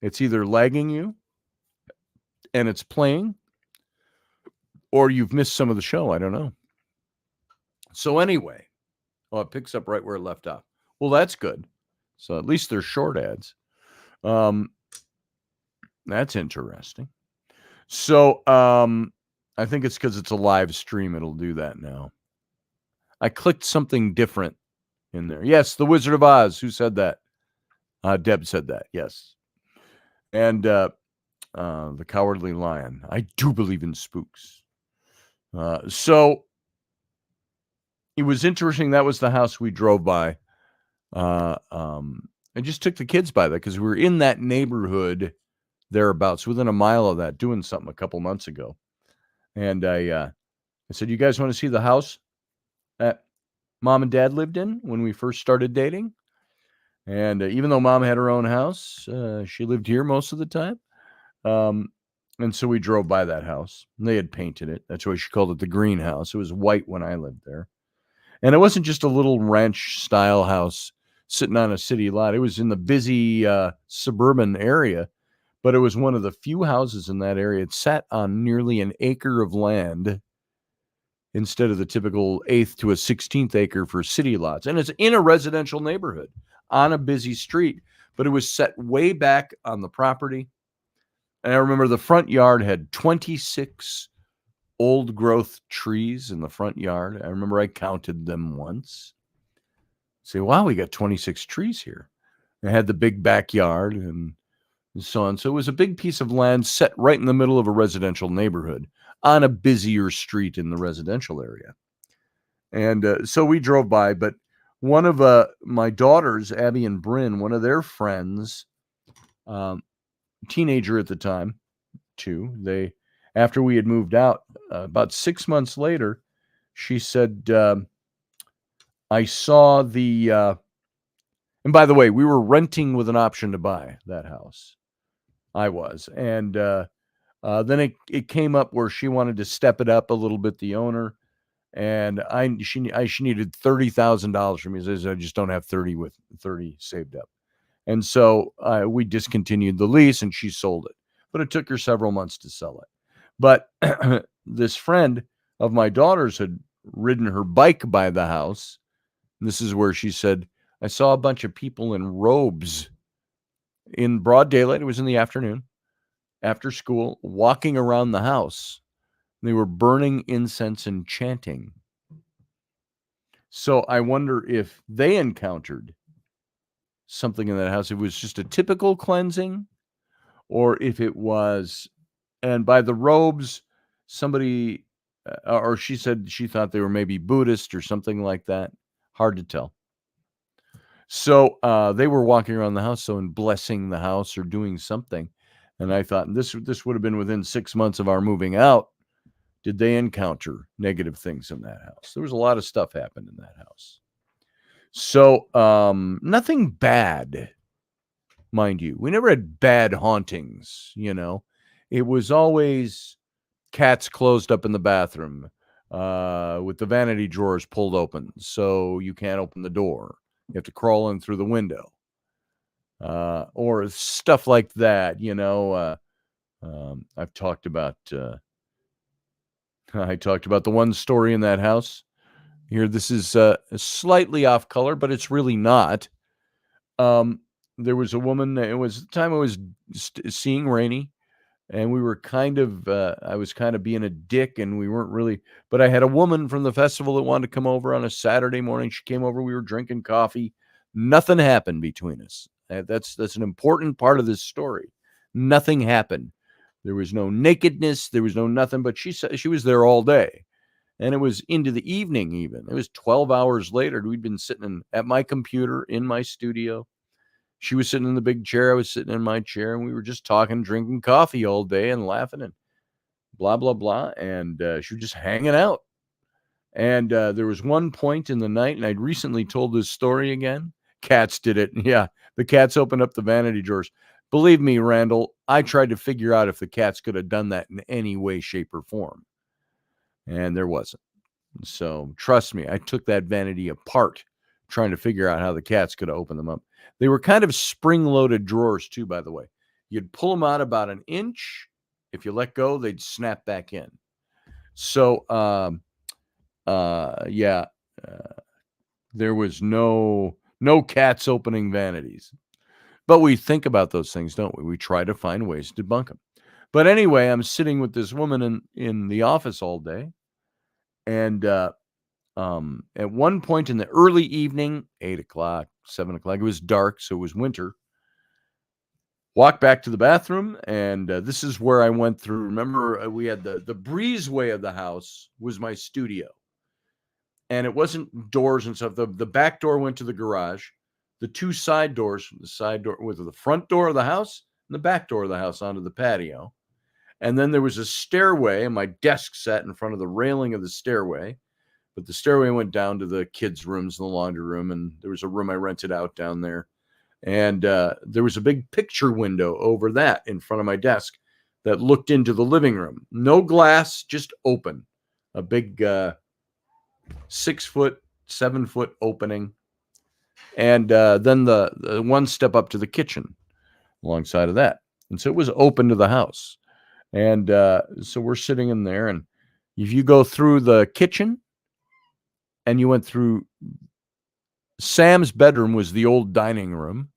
Speaker 1: It's either lagging you and it's playing, or you've missed some of the show. I don't know. So anyway, it picks up right where it left off. Well, that's good. So at least they're short ads. That's interesting. So I think it's because it's a live stream. It'll do that now. I clicked something different in there. Yes, the Wizard of Oz. Who said that? Deb said that. Yes. And the Cowardly Lion. I do believe in spooks. So it was interesting. That was the house we drove by. I just took the kids by that because we were in that neighborhood thereabouts, within a mile of that, doing something a couple months ago. And I said, you guys want to see the house that Mom and Dad lived in when we first started dating? And even though Mom had her own house, she lived here most of the time. And so we drove by that house. And they had painted it. That's why she called it the greenhouse. It was white when I lived there. And it wasn't just a little ranch-style house sitting on a city lot. It was in the busy suburban area, but it was one of the few houses in that area. It sat on nearly an acre of land instead of the typical 1/8 to a 16th acre for city lots. And it's in a residential neighborhood on a busy street, but it was set way back on the property. And I remember the front yard had 26 old growth trees in the front yard. I remember I counted them once. Say, wow, we got 26 trees here. I had the big backyard and so on. So it was a big piece of land set right in the middle of a residential neighborhood on a busier street in the residential area. And so we drove by, but one of my daughters, Abby and Bryn, one of their friends, teenager at the time, too, after we had moved out, about 6 months later, she said, I saw and by the way, we were renting with an option to buy that house. I was. And then it came up where she wanted to step it up a little bit, the owner. And she needed $30,000 from me. Says I just don't have 30 saved up. And so we discontinued the lease and she sold it. But it took her several months to sell it. But this friend of my daughter's had ridden her bike by the house. And this is where she said, I saw a bunch of people in robes in broad daylight. It was in the afternoon, after school, walking around the house. They were burning incense and chanting. So I wonder if they encountered something in that house. It was just a typical cleansing, or if it was, and by the robes, somebody, or she said she thought they were maybe Buddhist or something like that. Hard to tell. So they were walking around the house, and blessing the house or doing something. And I thought this would have been within 6 months of our moving out. Did they encounter negative things in that house? There was a lot of stuff happened in that house. So nothing bad, mind you. We never had bad hauntings, It was always cats closed up in the bathroom with the vanity drawers pulled open, so you can't open the door. You have to crawl in through the window. Or stuff like that, I've talked about... I talked about the one story in that house. Here, this is slightly off color, but it's really not. There was a woman. It was the time I was seeing Raini, and we were I was kind of being a dick, and we weren't really. But I had a woman from the festival that wanted to come over on a Saturday morning. She came over. We were drinking coffee. Nothing happened between us. That's an important part of this story. Nothing happened. There was no nakedness. There was no nothing, but she said she was there all day. And it was into the evening even. It was 12 hours later. We'd been sitting at my computer in my studio. She was sitting in the big chair. I was sitting in my chair, and we were just talking, drinking coffee all day and laughing and blah, blah, blah. And she was just hanging out. And there was one point in the night, and I'd recently told this story again. Cats did it. Yeah, the cats opened up the vanity drawers. Believe me, Randall, I tried to figure out if the cats could have done that in any way, shape, or form. And there wasn't. So trust me, I took that vanity apart trying to figure out how the cats could have opened them up. They were kind of spring-loaded drawers too, by the way. You'd pull them out about an inch. If you let go, they'd snap back in. So, there was no cats opening vanities. But we think about those things, don't we? We try to find ways to debunk them. But anyway, I'm sitting with this woman in the office all day. And at one point in the early evening, 8 o'clock, 7 o'clock, it was dark, so it was winter. Walked back to the bathroom, and this is where I went through. Remember, we had the breezeway of the house was my studio. And it wasn't doors and stuff. The back door went to the garage. The two side doors, the side door was the front door of the house and the back door of the house onto the patio. And then there was a stairway, and my desk sat in front of the railing of the stairway. But the stairway went down to the kids' rooms and the laundry room, and there was a room I rented out down there. And there was a big picture window over that in front of my desk that looked into the living room. No glass, just open. A big 6 foot, 7 foot opening. And then the one step up to the kitchen alongside of that. And so it was open to the house. And so we're sitting in there, and if you go through the kitchen and you went through Sam's bedroom was the old dining room.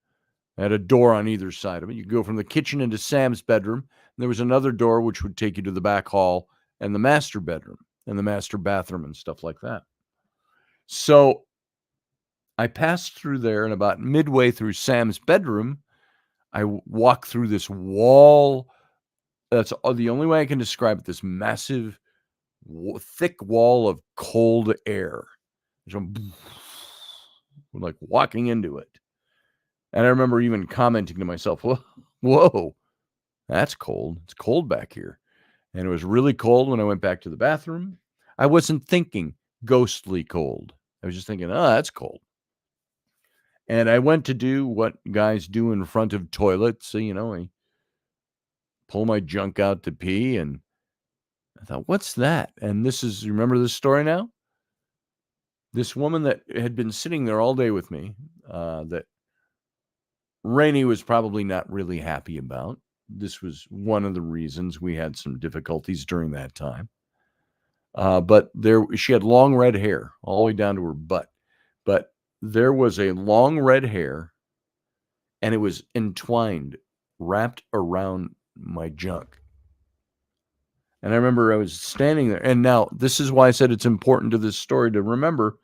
Speaker 1: It had a door on either side of it. You could go from the kitchen into Sam's bedroom. And there was another door which would take you to the back hall and the master bedroom and the master bathroom and stuff like that. So I passed through there, and about midway through Sam's bedroom, I walked through this wall. That's the only way I can describe it. This massive, thick wall of cold air. Like walking into it. And I remember even commenting to myself, whoa, that's cold. It's cold back here. And it was really cold when I went back to the bathroom. I wasn't thinking ghostly cold. I was just thinking, oh, that's cold. And I went to do what guys do in front of toilets. So, I pull my junk out to pee, and I thought, what's that? And you remember this story now? This woman that had been sitting there all day with me, that Raini was probably not really happy about. This was one of the reasons we had some difficulties during that time. But she had long red hair all the way down to her butt. But there was a long red hair, and it was entwined, wrapped around my junk. And I remember I was standing there. And now this is why I said it's important to this story to remember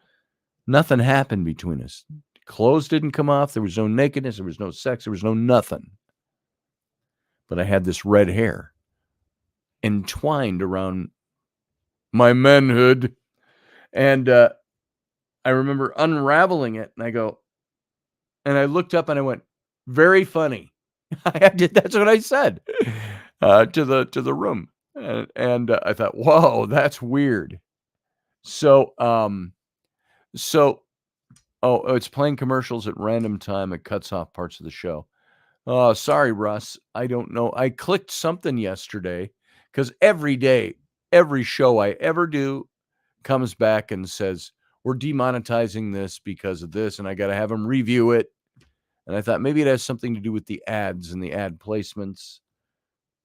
Speaker 1: nothing happened between us. Clothes didn't come off. There was no nakedness. There was no sex. There was no nothing. But I had this red hair entwined around my manhood. And I remember unraveling it. And I looked up and I went, very funny. That's what I said to the room. And I thought, whoa, that's weird. So, it's playing commercials at random time. It cuts off parts of the show. Oh, sorry, Russ. I don't know. I clicked something yesterday because every day, every show I ever do comes back and says, we're demonetizing this because of this, and I got to have them review it. And I thought maybe it has something to do with the ads and the ad placements.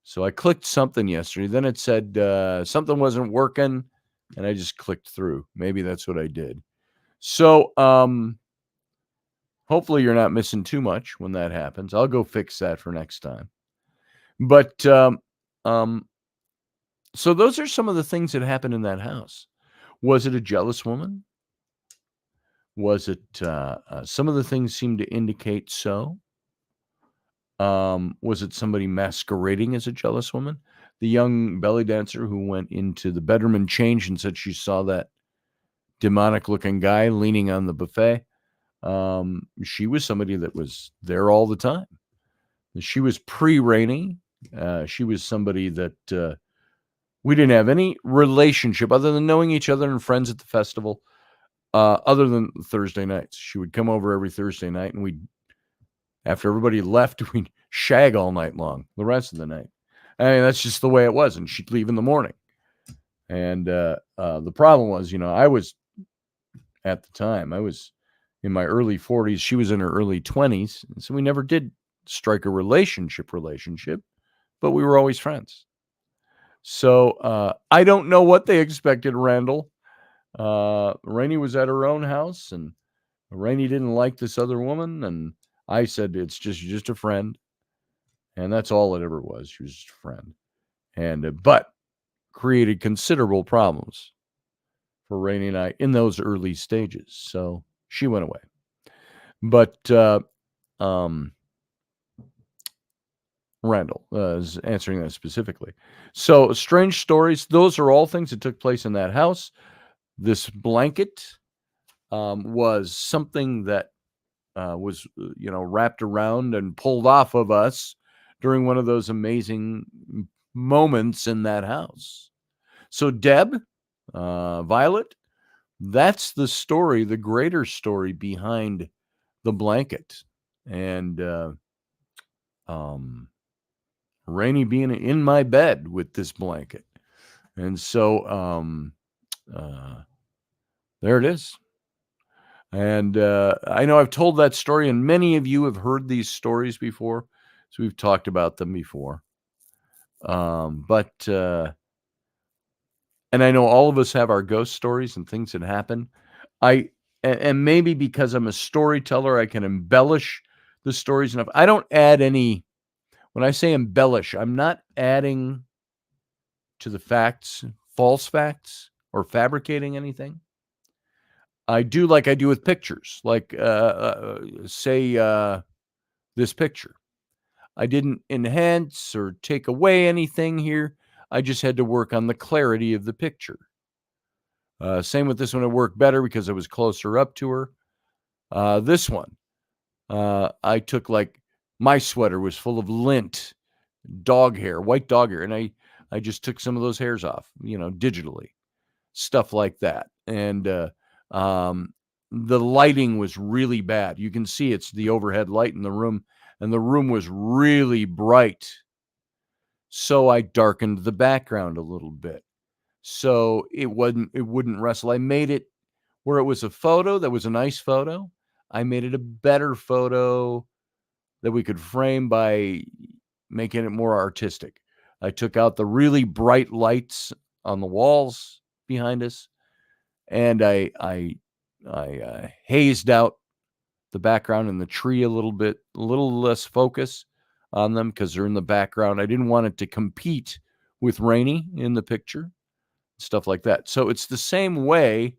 Speaker 1: So I clicked something yesterday. Then it said something wasn't working, and I just clicked through. Maybe that's what I did. So hopefully you're not missing too much when that happens. I'll go fix that for next time. But so those are some of the things that happened in that house. Was it a jealous woman? Was it some of the things seem to indicate so? Was it somebody masquerading as a jealous woman? The young belly dancer who went into the bedroom and changed and said she saw that demonic looking guy leaning on the buffet. She was somebody that was there all the time. She was pre-Raini. She was somebody that we didn't have any relationship other than knowing each other and friends at the festival, other than Thursday nights. She would come over every Thursday night, and after everybody left, we'd shag all night long, the rest of the night. I mean, that's just the way it was, and she'd leave in the morning. And the problem was, I was, at the time, I was in my early 40s. She was in her early 20s. And so we never did strike a relationship, but we were always friends. So I don't know what they expected, Randall. Raini was at her own house, and Raini didn't like this other woman. And I said, it's just a friend. And that's all it ever was. She was just a friend. And but created considerable problems for Raini and I in those early stages. So she went away. But Randall is answering that specifically. So strange stories. Those are all things that took place in that house. This blanket was something that was, wrapped around and pulled off of us during one of those amazing moments in that house. So Deb, Violet, that's the story, the greater story behind the blanket. And Raini being in my bed with this blanket. And so there it is. And I know I've told that story, and many of you have heard these stories before. So we've talked about them before. But and I know all of us have our ghost stories and things that happen. And maybe because I'm a storyteller, I can embellish the stories enough. I don't add any. When I say embellish, I'm not adding to the facts, false facts, or fabricating anything. I do like I do with pictures, like say this picture. I didn't enhance or take away anything here. I just had to work on the clarity of the picture. Same with this one. It worked better because I was closer up to her. This one, I took like my sweater was full of lint, dog hair, white dog hair, and I just took some of those hairs off, digitally, stuff like that. And the lighting was really bad. You can see it's the overhead light in the room, and the room was really bright. So I darkened the background a little bit, so it wouldn't wrestle. I made it where it was a photo that was a nice photo. I made it a better photo that we could frame by making it more artistic. I took out the really bright lights on the walls behind us, and I hazed out the background and the tree a little bit, a little less focus on them because they're in the background. I didn't want it to compete with Raini in the picture, stuff like that. So it's the same way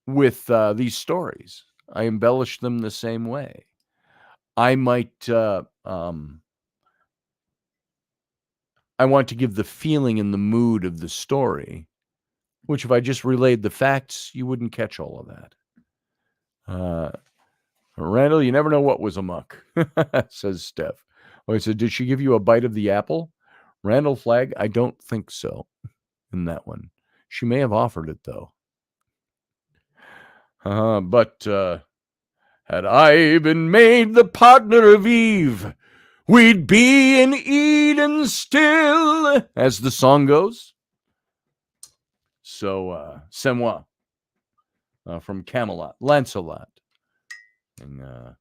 Speaker 1: with these stories. I embellish them the same way. I might, I want to give the feeling and the mood of the story, which if I just relayed the facts, you wouldn't catch all of that. Randall, you never know what was amok, says Steph. Oh, he said, did she give you a bite of the apple? Randall Flagg, I don't think so in that one. She may have offered it, though. But had I been made the partner of Eve, we'd be in Eden still, as the song goes. So, c'est moi, from Camelot, Lancelot. And, a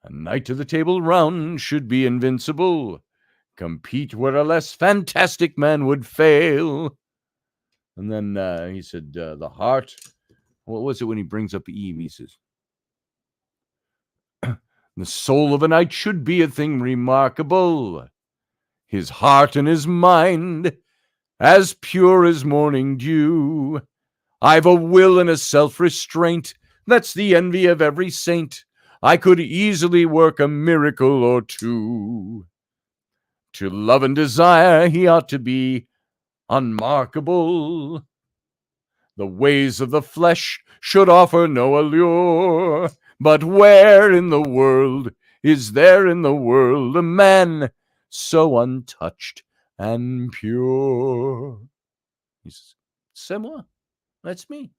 Speaker 1: knight to the table round should be invincible, compete where a less fantastic man would fail. And then he said, the heart. What was it when he brings up Eve? He says, the soul of a knight should be a thing remarkable, his heart and his mind as pure as morning dew. I've a will and a self-restraint that's the envy of every saint. I could easily work a miracle or two. To love and desire he ought to be unmarkable. The ways of the flesh should offer no allure. But where in the world is there in the world a man so untouched and pure? He says, c'est moi. That's me.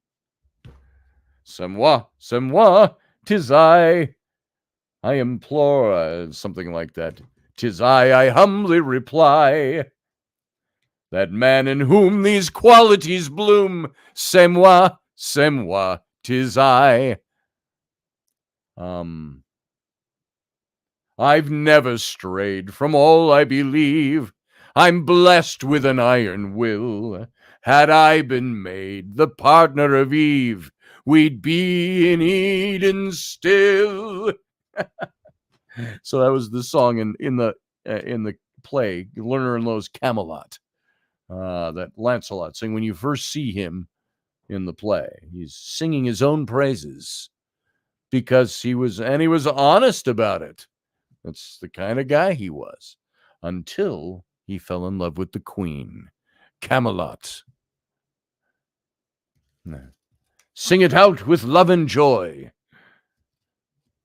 Speaker 1: C'est moi, 'tis I implore, something like that. 'Tis I humbly reply. That man in whom these qualities bloom, c'est moi, 'tis I. I've never strayed from all I believe. I'm blessed with an iron will. Had I been made the partner of Eve, we'd be in Eden still. So that was the song in the play, Lerner and Loewe's Camelot, that Lancelot sang when you first see him in the play. He's singing his own praises because he was honest about it. That's the kind of guy he was, until he fell in love with the queen, Camelot. Sing it out with love and joy.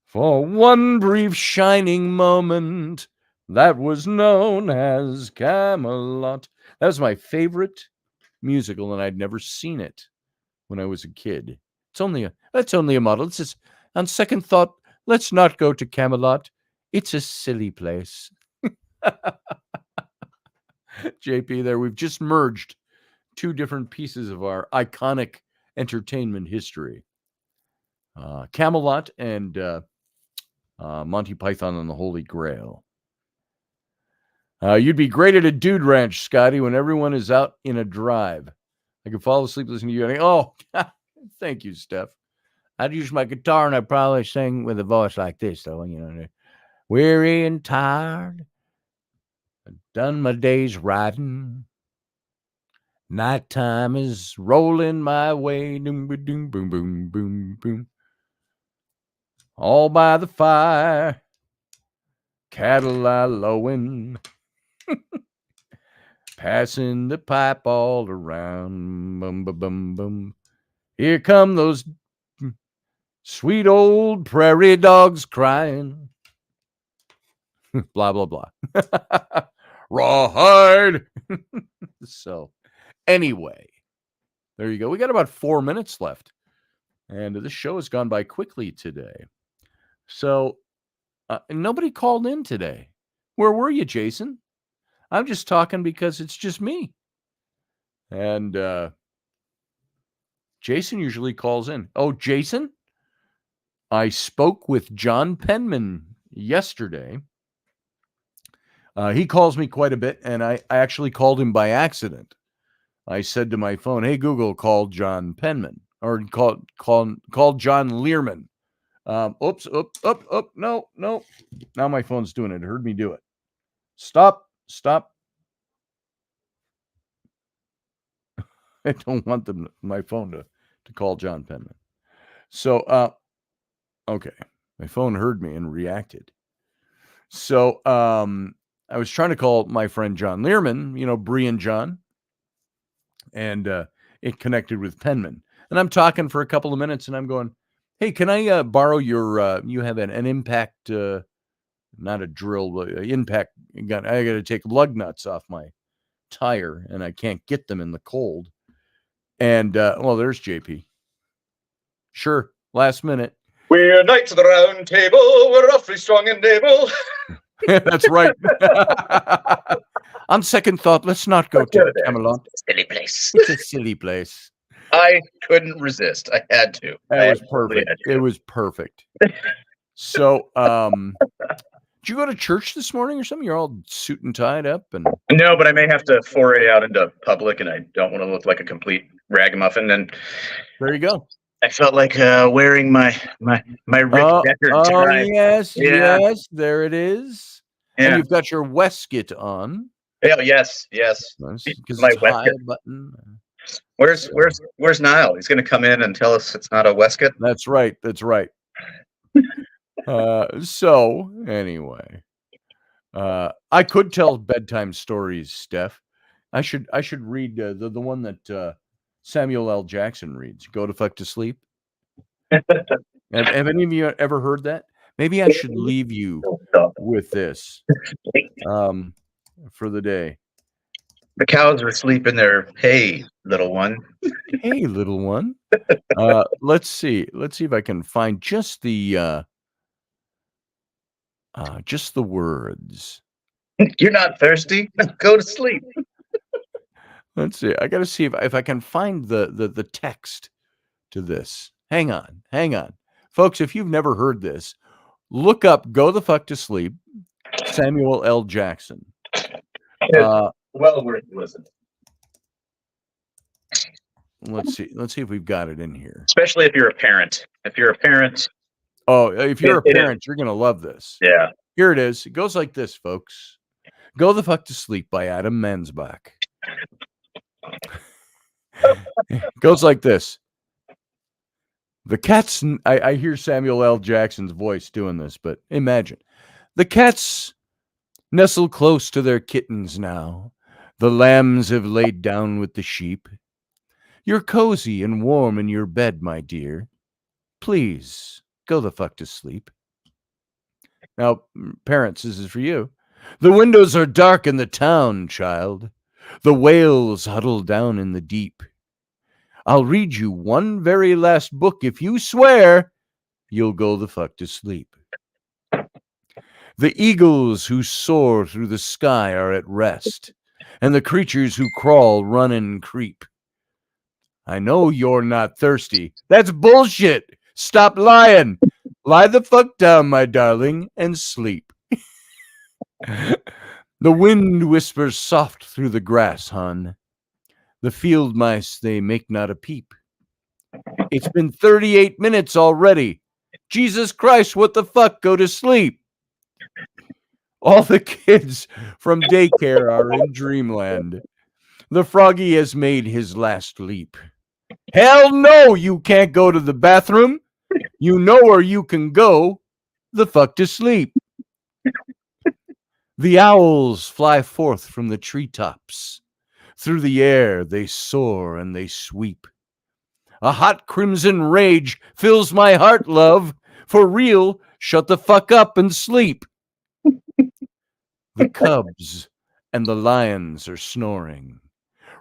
Speaker 1: For one brief shining moment, that was known as Camelot. That was my favorite musical, and I'd never seen it when I was a kid. It's only a model. It's just, on second thought, let's not go to Camelot. It's a silly place. JP, there, we've just merged two different pieces of our iconic entertainment history. Camelot and Monty Python and the Holy Grail. You'd be great at a dude ranch, Scotty, when everyone is out in a drive. I could fall asleep listening to you. Oh, thank you, Steph. I'd use my guitar and I'd probably sing with a voice like this, though. Weary and tired. I've done my day's riding. Nighttime is rolling my way. Doom, boom, boom, boom, boom, boom. All by the fire. Cattle are lowing. Passing the pipe all around. Bum, bum, bum, bum. Here come those sweet old prairie dogs crying. Blah, blah, blah. Rawhide. So, anyway, there you go. We got about 4 minutes left. And this show has gone by quickly today. So, nobody called in today. Where were you, Jason? I'm just talking because it's just me. And Jason usually calls in. Oh, Jason? I spoke with John Penman yesterday. He calls me quite a bit, and I actually called him by accident. I said to my phone, "Hey, Google, call John Penman," or call John Learman. Oops, no. Now my phone's doing it. It heard me do it. Stop. I don't want my phone to call John Penman. So, okay. My phone heard me and reacted. So, I was trying to call my friend John Learman, Bree and John, and it connected with Penman. And I'm talking for a couple of minutes, and I'm going, "Hey, can I borrow your, you have an impact, not a drill, but an impact gun. I got to take lug nuts off my tire, and I can't get them in the cold." And, well, there's JP. Sure, last minute.
Speaker 3: We're knights of the round table. We're awfully strong and able.
Speaker 1: That's right. On second thought, let's not go to Camelot.
Speaker 3: It's a silly place.
Speaker 1: It's a silly place.
Speaker 3: I couldn't resist. I had to.
Speaker 1: It was perfect. It was perfect. So, did you go to church this morning or something? You're all suit and tied up, and
Speaker 3: No, but I may have to foray out into public, and I don't want to look like a complete ragamuffin. And
Speaker 1: there you go.
Speaker 3: I felt like wearing my Rick Deckard tie.
Speaker 1: Yes, there it is.
Speaker 3: Yeah.
Speaker 1: And you've got your waistcoat on.
Speaker 3: Yeah, yes.
Speaker 1: Because
Speaker 3: My
Speaker 1: it's high
Speaker 3: waistcoat.
Speaker 1: button.
Speaker 3: Where's Niall? He's going to come in and tell us it's not a waistcoat.
Speaker 1: That's right. So anyway, I could tell bedtime stories, Steph. I should read the one that Samuel L. Jackson reads. Go to fuck to sleep. Have any of you ever heard that? Maybe I should leave you with this for the day.
Speaker 3: The cows are asleep in their hay, little one.
Speaker 1: Hey, little one. Let's see if I can find just the words.
Speaker 3: You're not thirsty? Go to sleep.
Speaker 1: Let's see. I got to see if I can find the text to this. Hang on. Folks, if you've never heard this, look up Go the Fuck to Sleep, Samuel L. Jackson.
Speaker 3: Well worth listening.
Speaker 1: Let's see if we've got it in here.
Speaker 3: Especially if you're a parent. If you're a parent.
Speaker 1: Oh, if you're a parent, you're going to love this.
Speaker 3: Yeah.
Speaker 1: Here it is. It goes like this, folks. Go the Fuck to Sleep by Adam Mansbach. Goes like this. The cats, I hear Samuel L. Jackson's voice doing this, but imagine. The cats nestle close to their kittens now. The lambs have laid down with the sheep. You're cozy and warm in your bed, my dear. Please, go the fuck to sleep. Now, parents, this is for you. The windows are dark in the town, child. The whales huddle down in the deep. I'll read you one very last book if you swear you'll go the fuck to sleep. The eagles who soar through the sky are at rest, and the creatures who crawl, run, and creep. I know you're not thirsty. That's bullshit. Stop lying. Lie the fuck down, my darling, and sleep. The wind whispers soft through the grass, hon. The field mice, they make not a peep. It's been 38 minutes already. Jesus Christ, what the fuck? Go to sleep. All the kids from daycare are in dreamland. The froggy has made his last leap. Hell no, you can't go to the bathroom. You know where you can go. The fuck to sleep. The owls fly forth from the treetops. Through the air they soar and they sweep. A hot crimson rage fills my heart, love. For real, shut the fuck up and sleep. The cubs and the lions are snoring,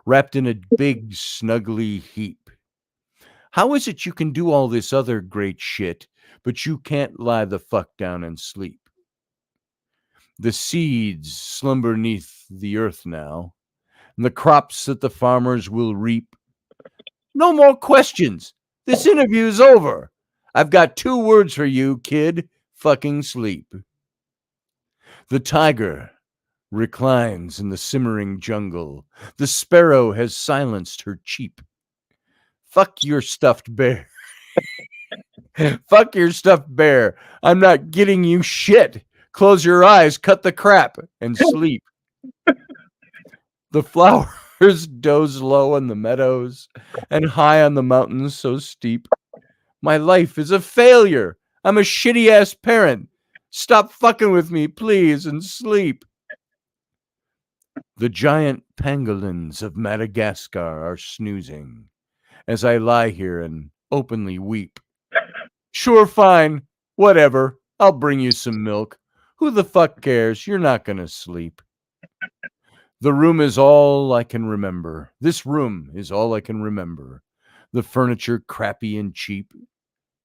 Speaker 1: wrapped in a big snuggly heap. How is it you can do all this other great shit, but you can't lie the fuck down and sleep? The seeds slumber neath the earth now, and the crops that the farmers will reap. No more questions. This interview's over. I've got 2 words for you, kid. Fucking sleep. The tiger reclines in the simmering jungle. The sparrow has silenced her cheep. Fuck your stuffed bear. Fuck your stuffed bear. I'm not getting you shit. Close your eyes, cut the crap, and sleep. The flowers doze low in the meadows and high on the mountains so steep. My life is a failure. I'm a shitty ass parent. Stop fucking with me, please, and sleep. The giant pangolins of Madagascar are snoozing as I lie here and openly weep. Sure, fine. Whatever. I'll bring you some milk. Who the fuck cares? You're not gonna sleep. The room is all I can remember. This room is all I can remember. The furniture crappy and cheap.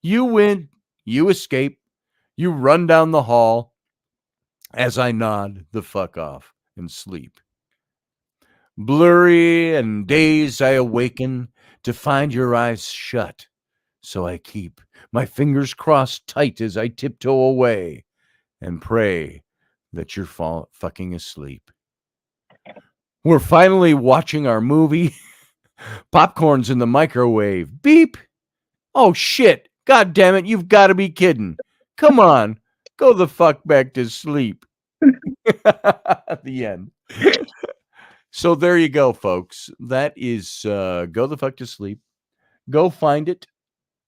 Speaker 1: You win. You escape. You run down the hall as I nod the fuck off and sleep. Blurry and dazed I awaken to find your eyes shut. So I keep my fingers crossed tight as I tiptoe away and pray that you're fucking asleep. We're finally watching our movie. Popcorn's in the microwave. Beep. Oh shit. God damn it. You've got to be kidding. Come on. Go the fuck back to sleep. The end. So there you go, folks. That is Go the Fuck to Sleep. Go find it.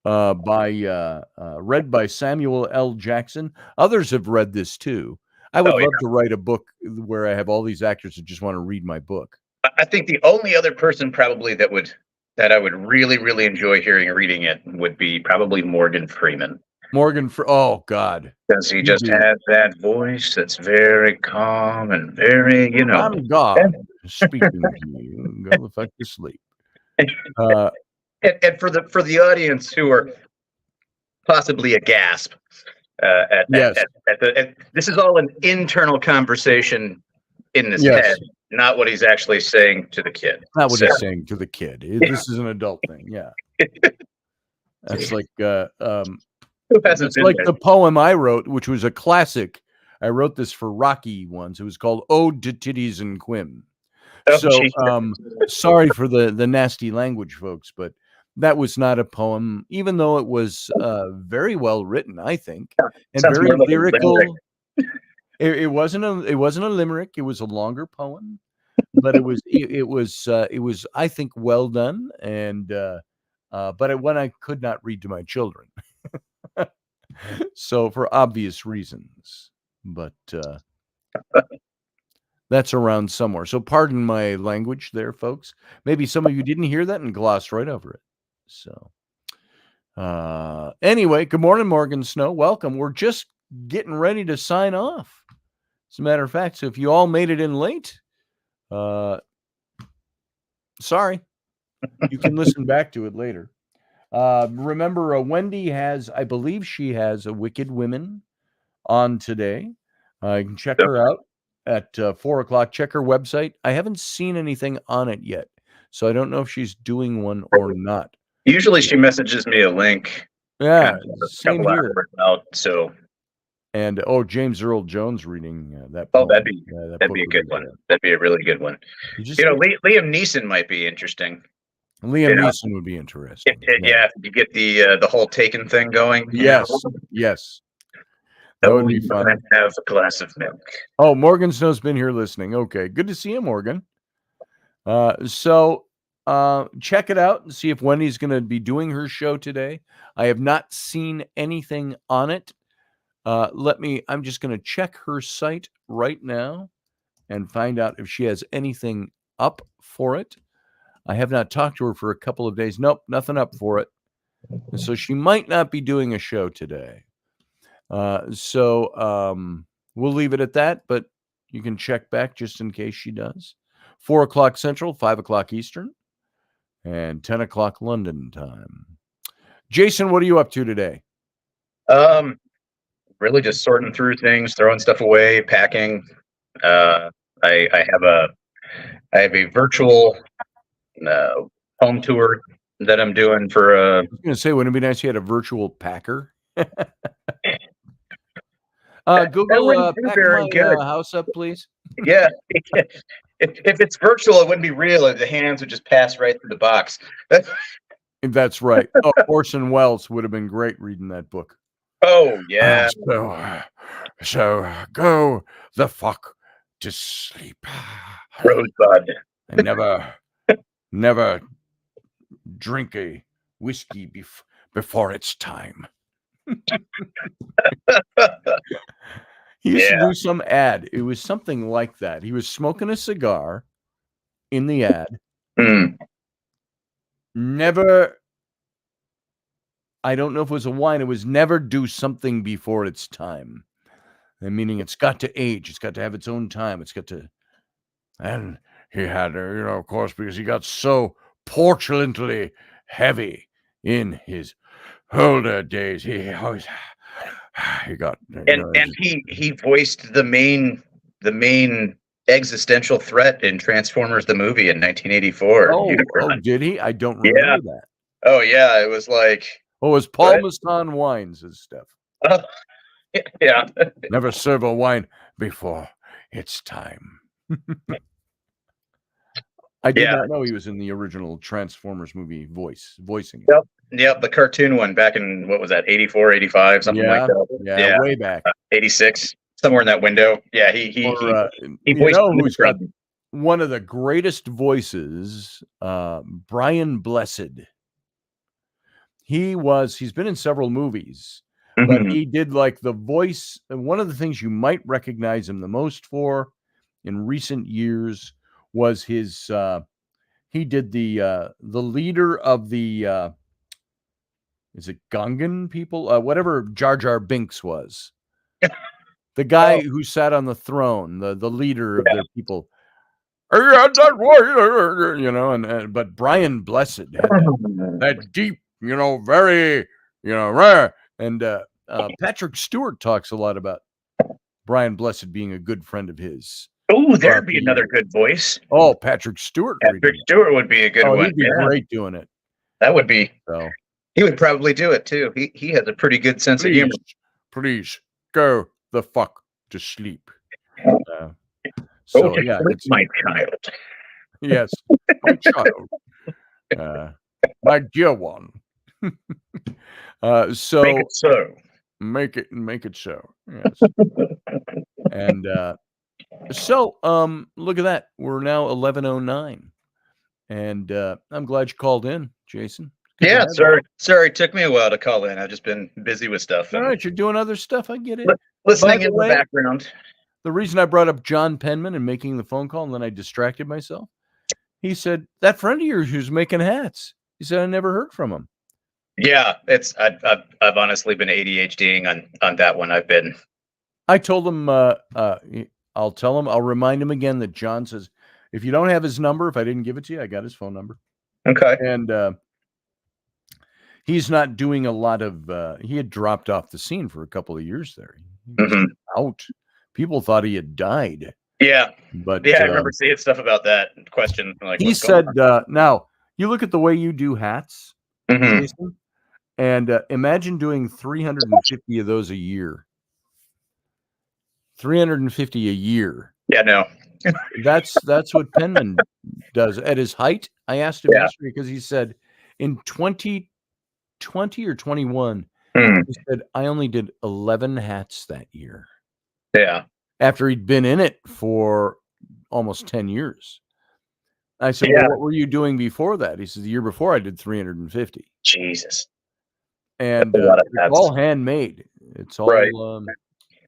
Speaker 1: Read by Samuel L. Jackson. Others have read this too. I would love to write a book where I have all these actors that just want to read my book.
Speaker 3: I think the only other person probably that I would really, really enjoy hearing and reading it would be probably Morgan Freeman.
Speaker 1: Oh God,
Speaker 3: because he just has that voice that's very calm and very,
Speaker 1: I'm God speaking to you. Go the fuck to sleep.
Speaker 3: And for the audience who are possibly aghast this is all an internal conversation in this head, not what he's actually saying to the kid.
Speaker 1: Not what he's saying to the kid. This is an adult thing. Yeah, that's like it's like the poem I wrote, which was a classic. I wrote this for Rocky once. It was called "Ode to Titties and Quim." Sorry for the nasty language, folks, but that was not a poem, even though it was very well written, I think, and very lyrical. It wasn't a limerick. It was a longer poem, but it was I think well done, and but one I could not read to my children, so for obvious reasons. But that's around somewhere. So pardon my language there, folks. Maybe some of you didn't hear that and glossed right over it. So anyway, good morning, Morgan Snow. Welcome. We're just getting ready to sign off. As a matter of fact, so if you all made it in late, sorry. You can listen back to it later. Remember, Wendy has, I believe she has a Wicked Women on today. You can check her out at 4:00. Check her website. I haven't seen anything on it yet, so I don't know if she's doing one or not.
Speaker 3: Usually she messages me a link
Speaker 1: Yeah,
Speaker 3: a
Speaker 1: same
Speaker 3: couple
Speaker 1: here.
Speaker 3: hours out. So,
Speaker 1: And James Earl Jones reading that
Speaker 3: oh,
Speaker 1: poem.
Speaker 3: that'd be
Speaker 1: That
Speaker 3: that'd
Speaker 1: book
Speaker 3: be a
Speaker 1: would
Speaker 3: good one. That'd be a really good one.
Speaker 1: You just
Speaker 3: You know, Liam Neeson might be interesting.
Speaker 1: Liam
Speaker 3: Yeah.
Speaker 1: Neeson would be interesting.
Speaker 3: Yeah, if you get the whole Taken thing going.
Speaker 1: Yes, yes. That would be fun.
Speaker 3: Have a glass of milk.
Speaker 1: Oh, Morgan Snow's been here listening. Okay, good to see you, Morgan. So check it out and see if Wendy's going to be doing her show today. I have not seen anything on it. I'm just going to check her site right now and find out if she has anything up for it. I have not talked to her for a couple of days. Nope, nothing up for it. And so she might not be doing a show today. We'll leave it at that, but you can check back just in case she does. 4 o'clock Central, 5 o'clock Eastern, and 10 o'clock London time. Jason, what are you up to today?
Speaker 3: Really just sorting through things, throwing stuff away, packing. I have a virtual home tour that I'm doing for.
Speaker 1: I was going to say, wouldn't it be nice if you had a virtual packer? Google pack my house up, please.
Speaker 3: Yeah, if it's virtual, it wouldn't be real, and the hands would just pass right through the box.
Speaker 1: That's right. Orson Welles would have been great reading that book.
Speaker 3: Oh yeah.
Speaker 1: So go the fuck to sleep,
Speaker 3: Rosebud.
Speaker 1: and never drink a whiskey before it's time. He used to do some ad. It was something like that. He was smoking a cigar in the ad. Never, I don't know if it was a wine. It was never do something before its time. And meaning it's got to age. It's got to have its own time. It's got to, and he had, of course, because he got so portulently heavy in his older days. He always, he got,
Speaker 3: and he voiced the main existential threat in Transformers the movie in 1984.
Speaker 1: Oh, did he? I don't remember that.
Speaker 3: Oh yeah, it was like.
Speaker 1: Oh, it was Paul Masson Wines' stuff.
Speaker 3: Yeah.
Speaker 1: Never serve a wine before it's time. I did not know he was in the original Transformers movie voicing it.
Speaker 3: Yep, the cartoon one back in, what was that, 84, 85, something like that.
Speaker 1: Yeah, way back.
Speaker 3: 86, somewhere in that window. Yeah, he voiced
Speaker 1: who's got one of the greatest voices, Brian Blessed. He's been in several movies, but he did like the voice. And one of the things you might recognize him the most for in recent years was his, he did the leader of the, is it Gungan people? Whatever Jar Jar Binks was. The guy who sat on the throne, the leader of their people. But Brian Blessed had that deep, very, rare. And Patrick Stewart talks a lot about Brian Blessed being a good friend of his.
Speaker 3: Oh, there'd be another good voice.
Speaker 1: Oh, Patrick Stewart.
Speaker 3: Patrick Stewart would be a good one.
Speaker 1: He'd be great doing it.
Speaker 3: That would be.
Speaker 1: So
Speaker 3: he would probably do it too. He has a pretty good sense of humor.
Speaker 1: Please go the fuck to sleep.
Speaker 3: My child.
Speaker 1: Yes, my child. My dear one. So
Speaker 3: make it so.
Speaker 1: Make it so. Yes. And look at that. We're now 11:09. And I'm glad you called in, Jason.
Speaker 3: Yeah, sorry, it took me a while to call in. I've just been busy with stuff.
Speaker 1: All right, you're doing other stuff. I get it.
Speaker 3: Listening in the background.
Speaker 1: The reason I brought up John Penman and making the phone call, and then I distracted myself. He said, that friend of yours who's making hats. He said, I never heard from him.
Speaker 3: Yeah, I've honestly been ADHDing on that one.
Speaker 1: I told him, I'll tell him, I'll remind him again that John says, if you don't have his number, if I didn't give it to you, I got his phone number.
Speaker 3: Okay.
Speaker 1: And he's not doing a lot of, he had dropped off the scene for a couple of years there. He was out. People thought he had died.
Speaker 3: Yeah.
Speaker 1: But
Speaker 3: I remember seeing stuff about that question.
Speaker 1: Like, he said, now you look at the way you do hats, Jason, And imagine doing 350 of those a year. 350 a year.
Speaker 3: Yeah, no.
Speaker 1: That's what Penman does at his height. I asked him
Speaker 3: Yeah.
Speaker 1: yesterday because he said in 2020 or 21, he said, I only did 11 hats that year.
Speaker 3: Yeah.
Speaker 1: After he'd been in it for almost 10 years. I said,
Speaker 3: Yeah.
Speaker 1: well, what were you doing before that? He said, the year before I did 350.
Speaker 3: Jesus.
Speaker 1: And
Speaker 3: That's a lot of
Speaker 1: it's
Speaker 3: hats.
Speaker 1: all handmade. It's all
Speaker 3: Right.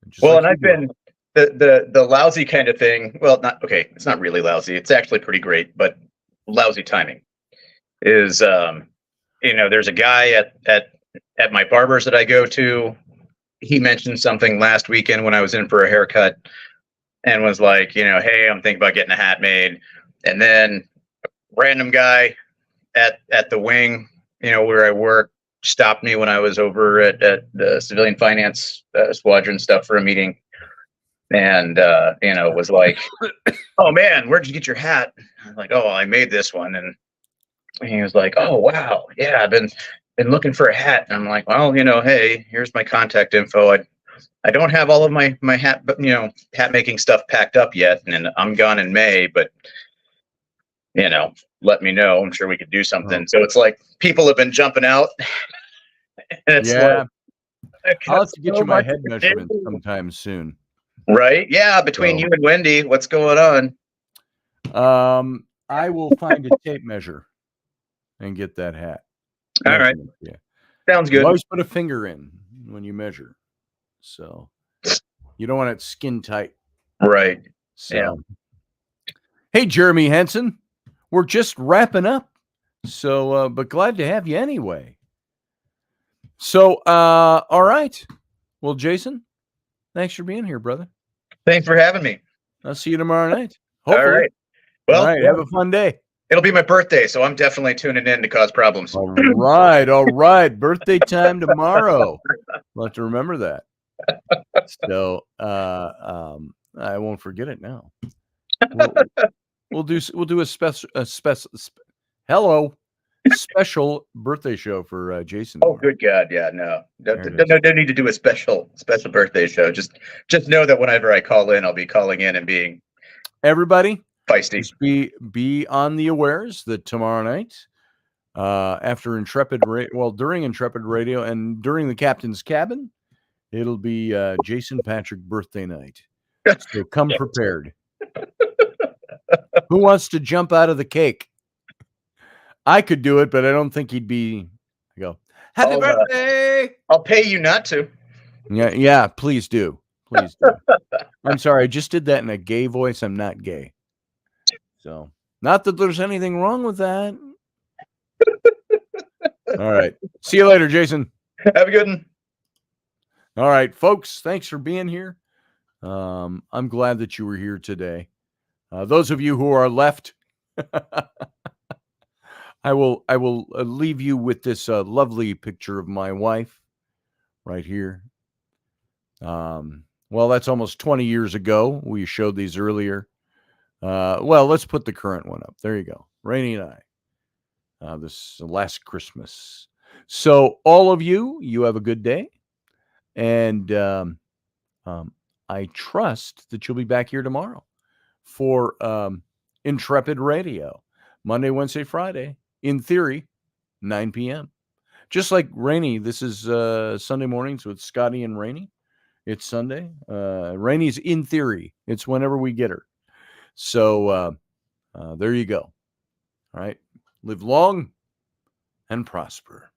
Speaker 1: just
Speaker 3: Well,
Speaker 1: like
Speaker 3: and
Speaker 1: you
Speaker 3: I've
Speaker 1: do.
Speaker 3: been the lousy kind of thing. Well, not okay. It's not really lousy. It's actually pretty great, but lousy timing is there's a guy at my barber's that I go to. He mentioned something last weekend when I was in for a haircut and was like, hey, I'm thinking about getting a hat made. And then a random guy at the wing, where I work, stopped me when I was over at the civilian finance squadron stuff for a meeting. And, was like, oh man, where'd you get your hat? I'm like, oh, I made this one. And he was like, oh, wow. Yeah, I've been looking for a hat. And I'm like, well, hey, here's my contact info. I don't have all of my hat, hat making stuff packed up yet. And I'm gone in May, but, let me know. I'm sure we could do something.
Speaker 1: Oh.
Speaker 3: So it's like people have been jumping out. And it's
Speaker 1: Yeah.
Speaker 3: like,
Speaker 1: I'll have to get you my head measurement sometime soon.
Speaker 3: Right? Yeah, between you and Wendy, what's going
Speaker 1: on? I will find a tape measure and get that hat.
Speaker 3: All right.
Speaker 1: Yeah.
Speaker 3: Sounds good.
Speaker 1: You always put a finger in when you measure. So you don't want it skin tight.
Speaker 3: Right.
Speaker 1: So.
Speaker 3: Yeah.
Speaker 1: Hey, Jeremy Henson, we're just wrapping up. So, but glad to have you anyway. So, all right. Well, Jason, thanks for being here, brother.
Speaker 3: Thanks for having me.
Speaker 1: I'll see you tomorrow night. Hopefully.
Speaker 3: All right. Well,
Speaker 1: all right. Have a fun day.
Speaker 3: It'll be my birthday, so I'm definitely tuning in to cause problems.
Speaker 1: All right. All right. Birthday time tomorrow. We'll have to remember that. So, I won't forget it now. We'll do a special birthday show for Jason.
Speaker 3: Oh, good God. Yeah, no. Don't need to do a special birthday show. Just know that whenever I call in, I'll be calling in and being
Speaker 1: everybody
Speaker 3: feisty.
Speaker 1: Just be on the awares that tomorrow night, after during Intrepid Radio and during the Captain's Cabin, it'll be Jason Patrick birthday night. So come prepared. Who wants to jump out of the cake? I could do it, but I don't think he'd be. Happy birthday!
Speaker 3: I'll pay you not to.
Speaker 1: Yeah. Please do. Please do. I'm sorry. I just did that in a gay voice. I'm not gay. So, not that there's anything wrong with that. All right. See you later, Jason.
Speaker 3: Have a good one.
Speaker 1: All right, folks. Thanks for being here. I'm glad that you were here today. Those of you who are left, I will leave you with this lovely picture of my wife right here. Well, that's almost 20 years ago. We showed these earlier. Well, let's put the current one up. There you go. Raini and I. This last Christmas. So all of you have a good day. And I trust that you'll be back here tomorrow for Intrepid Radio. Monday, Wednesday, Friday. In theory, 9 p.m. Just like Raini, this is Sunday mornings with Scotty and Raini. It's Sunday. Raini's in theory. It's whenever we get her. So there you go. All right. Live long and prosper.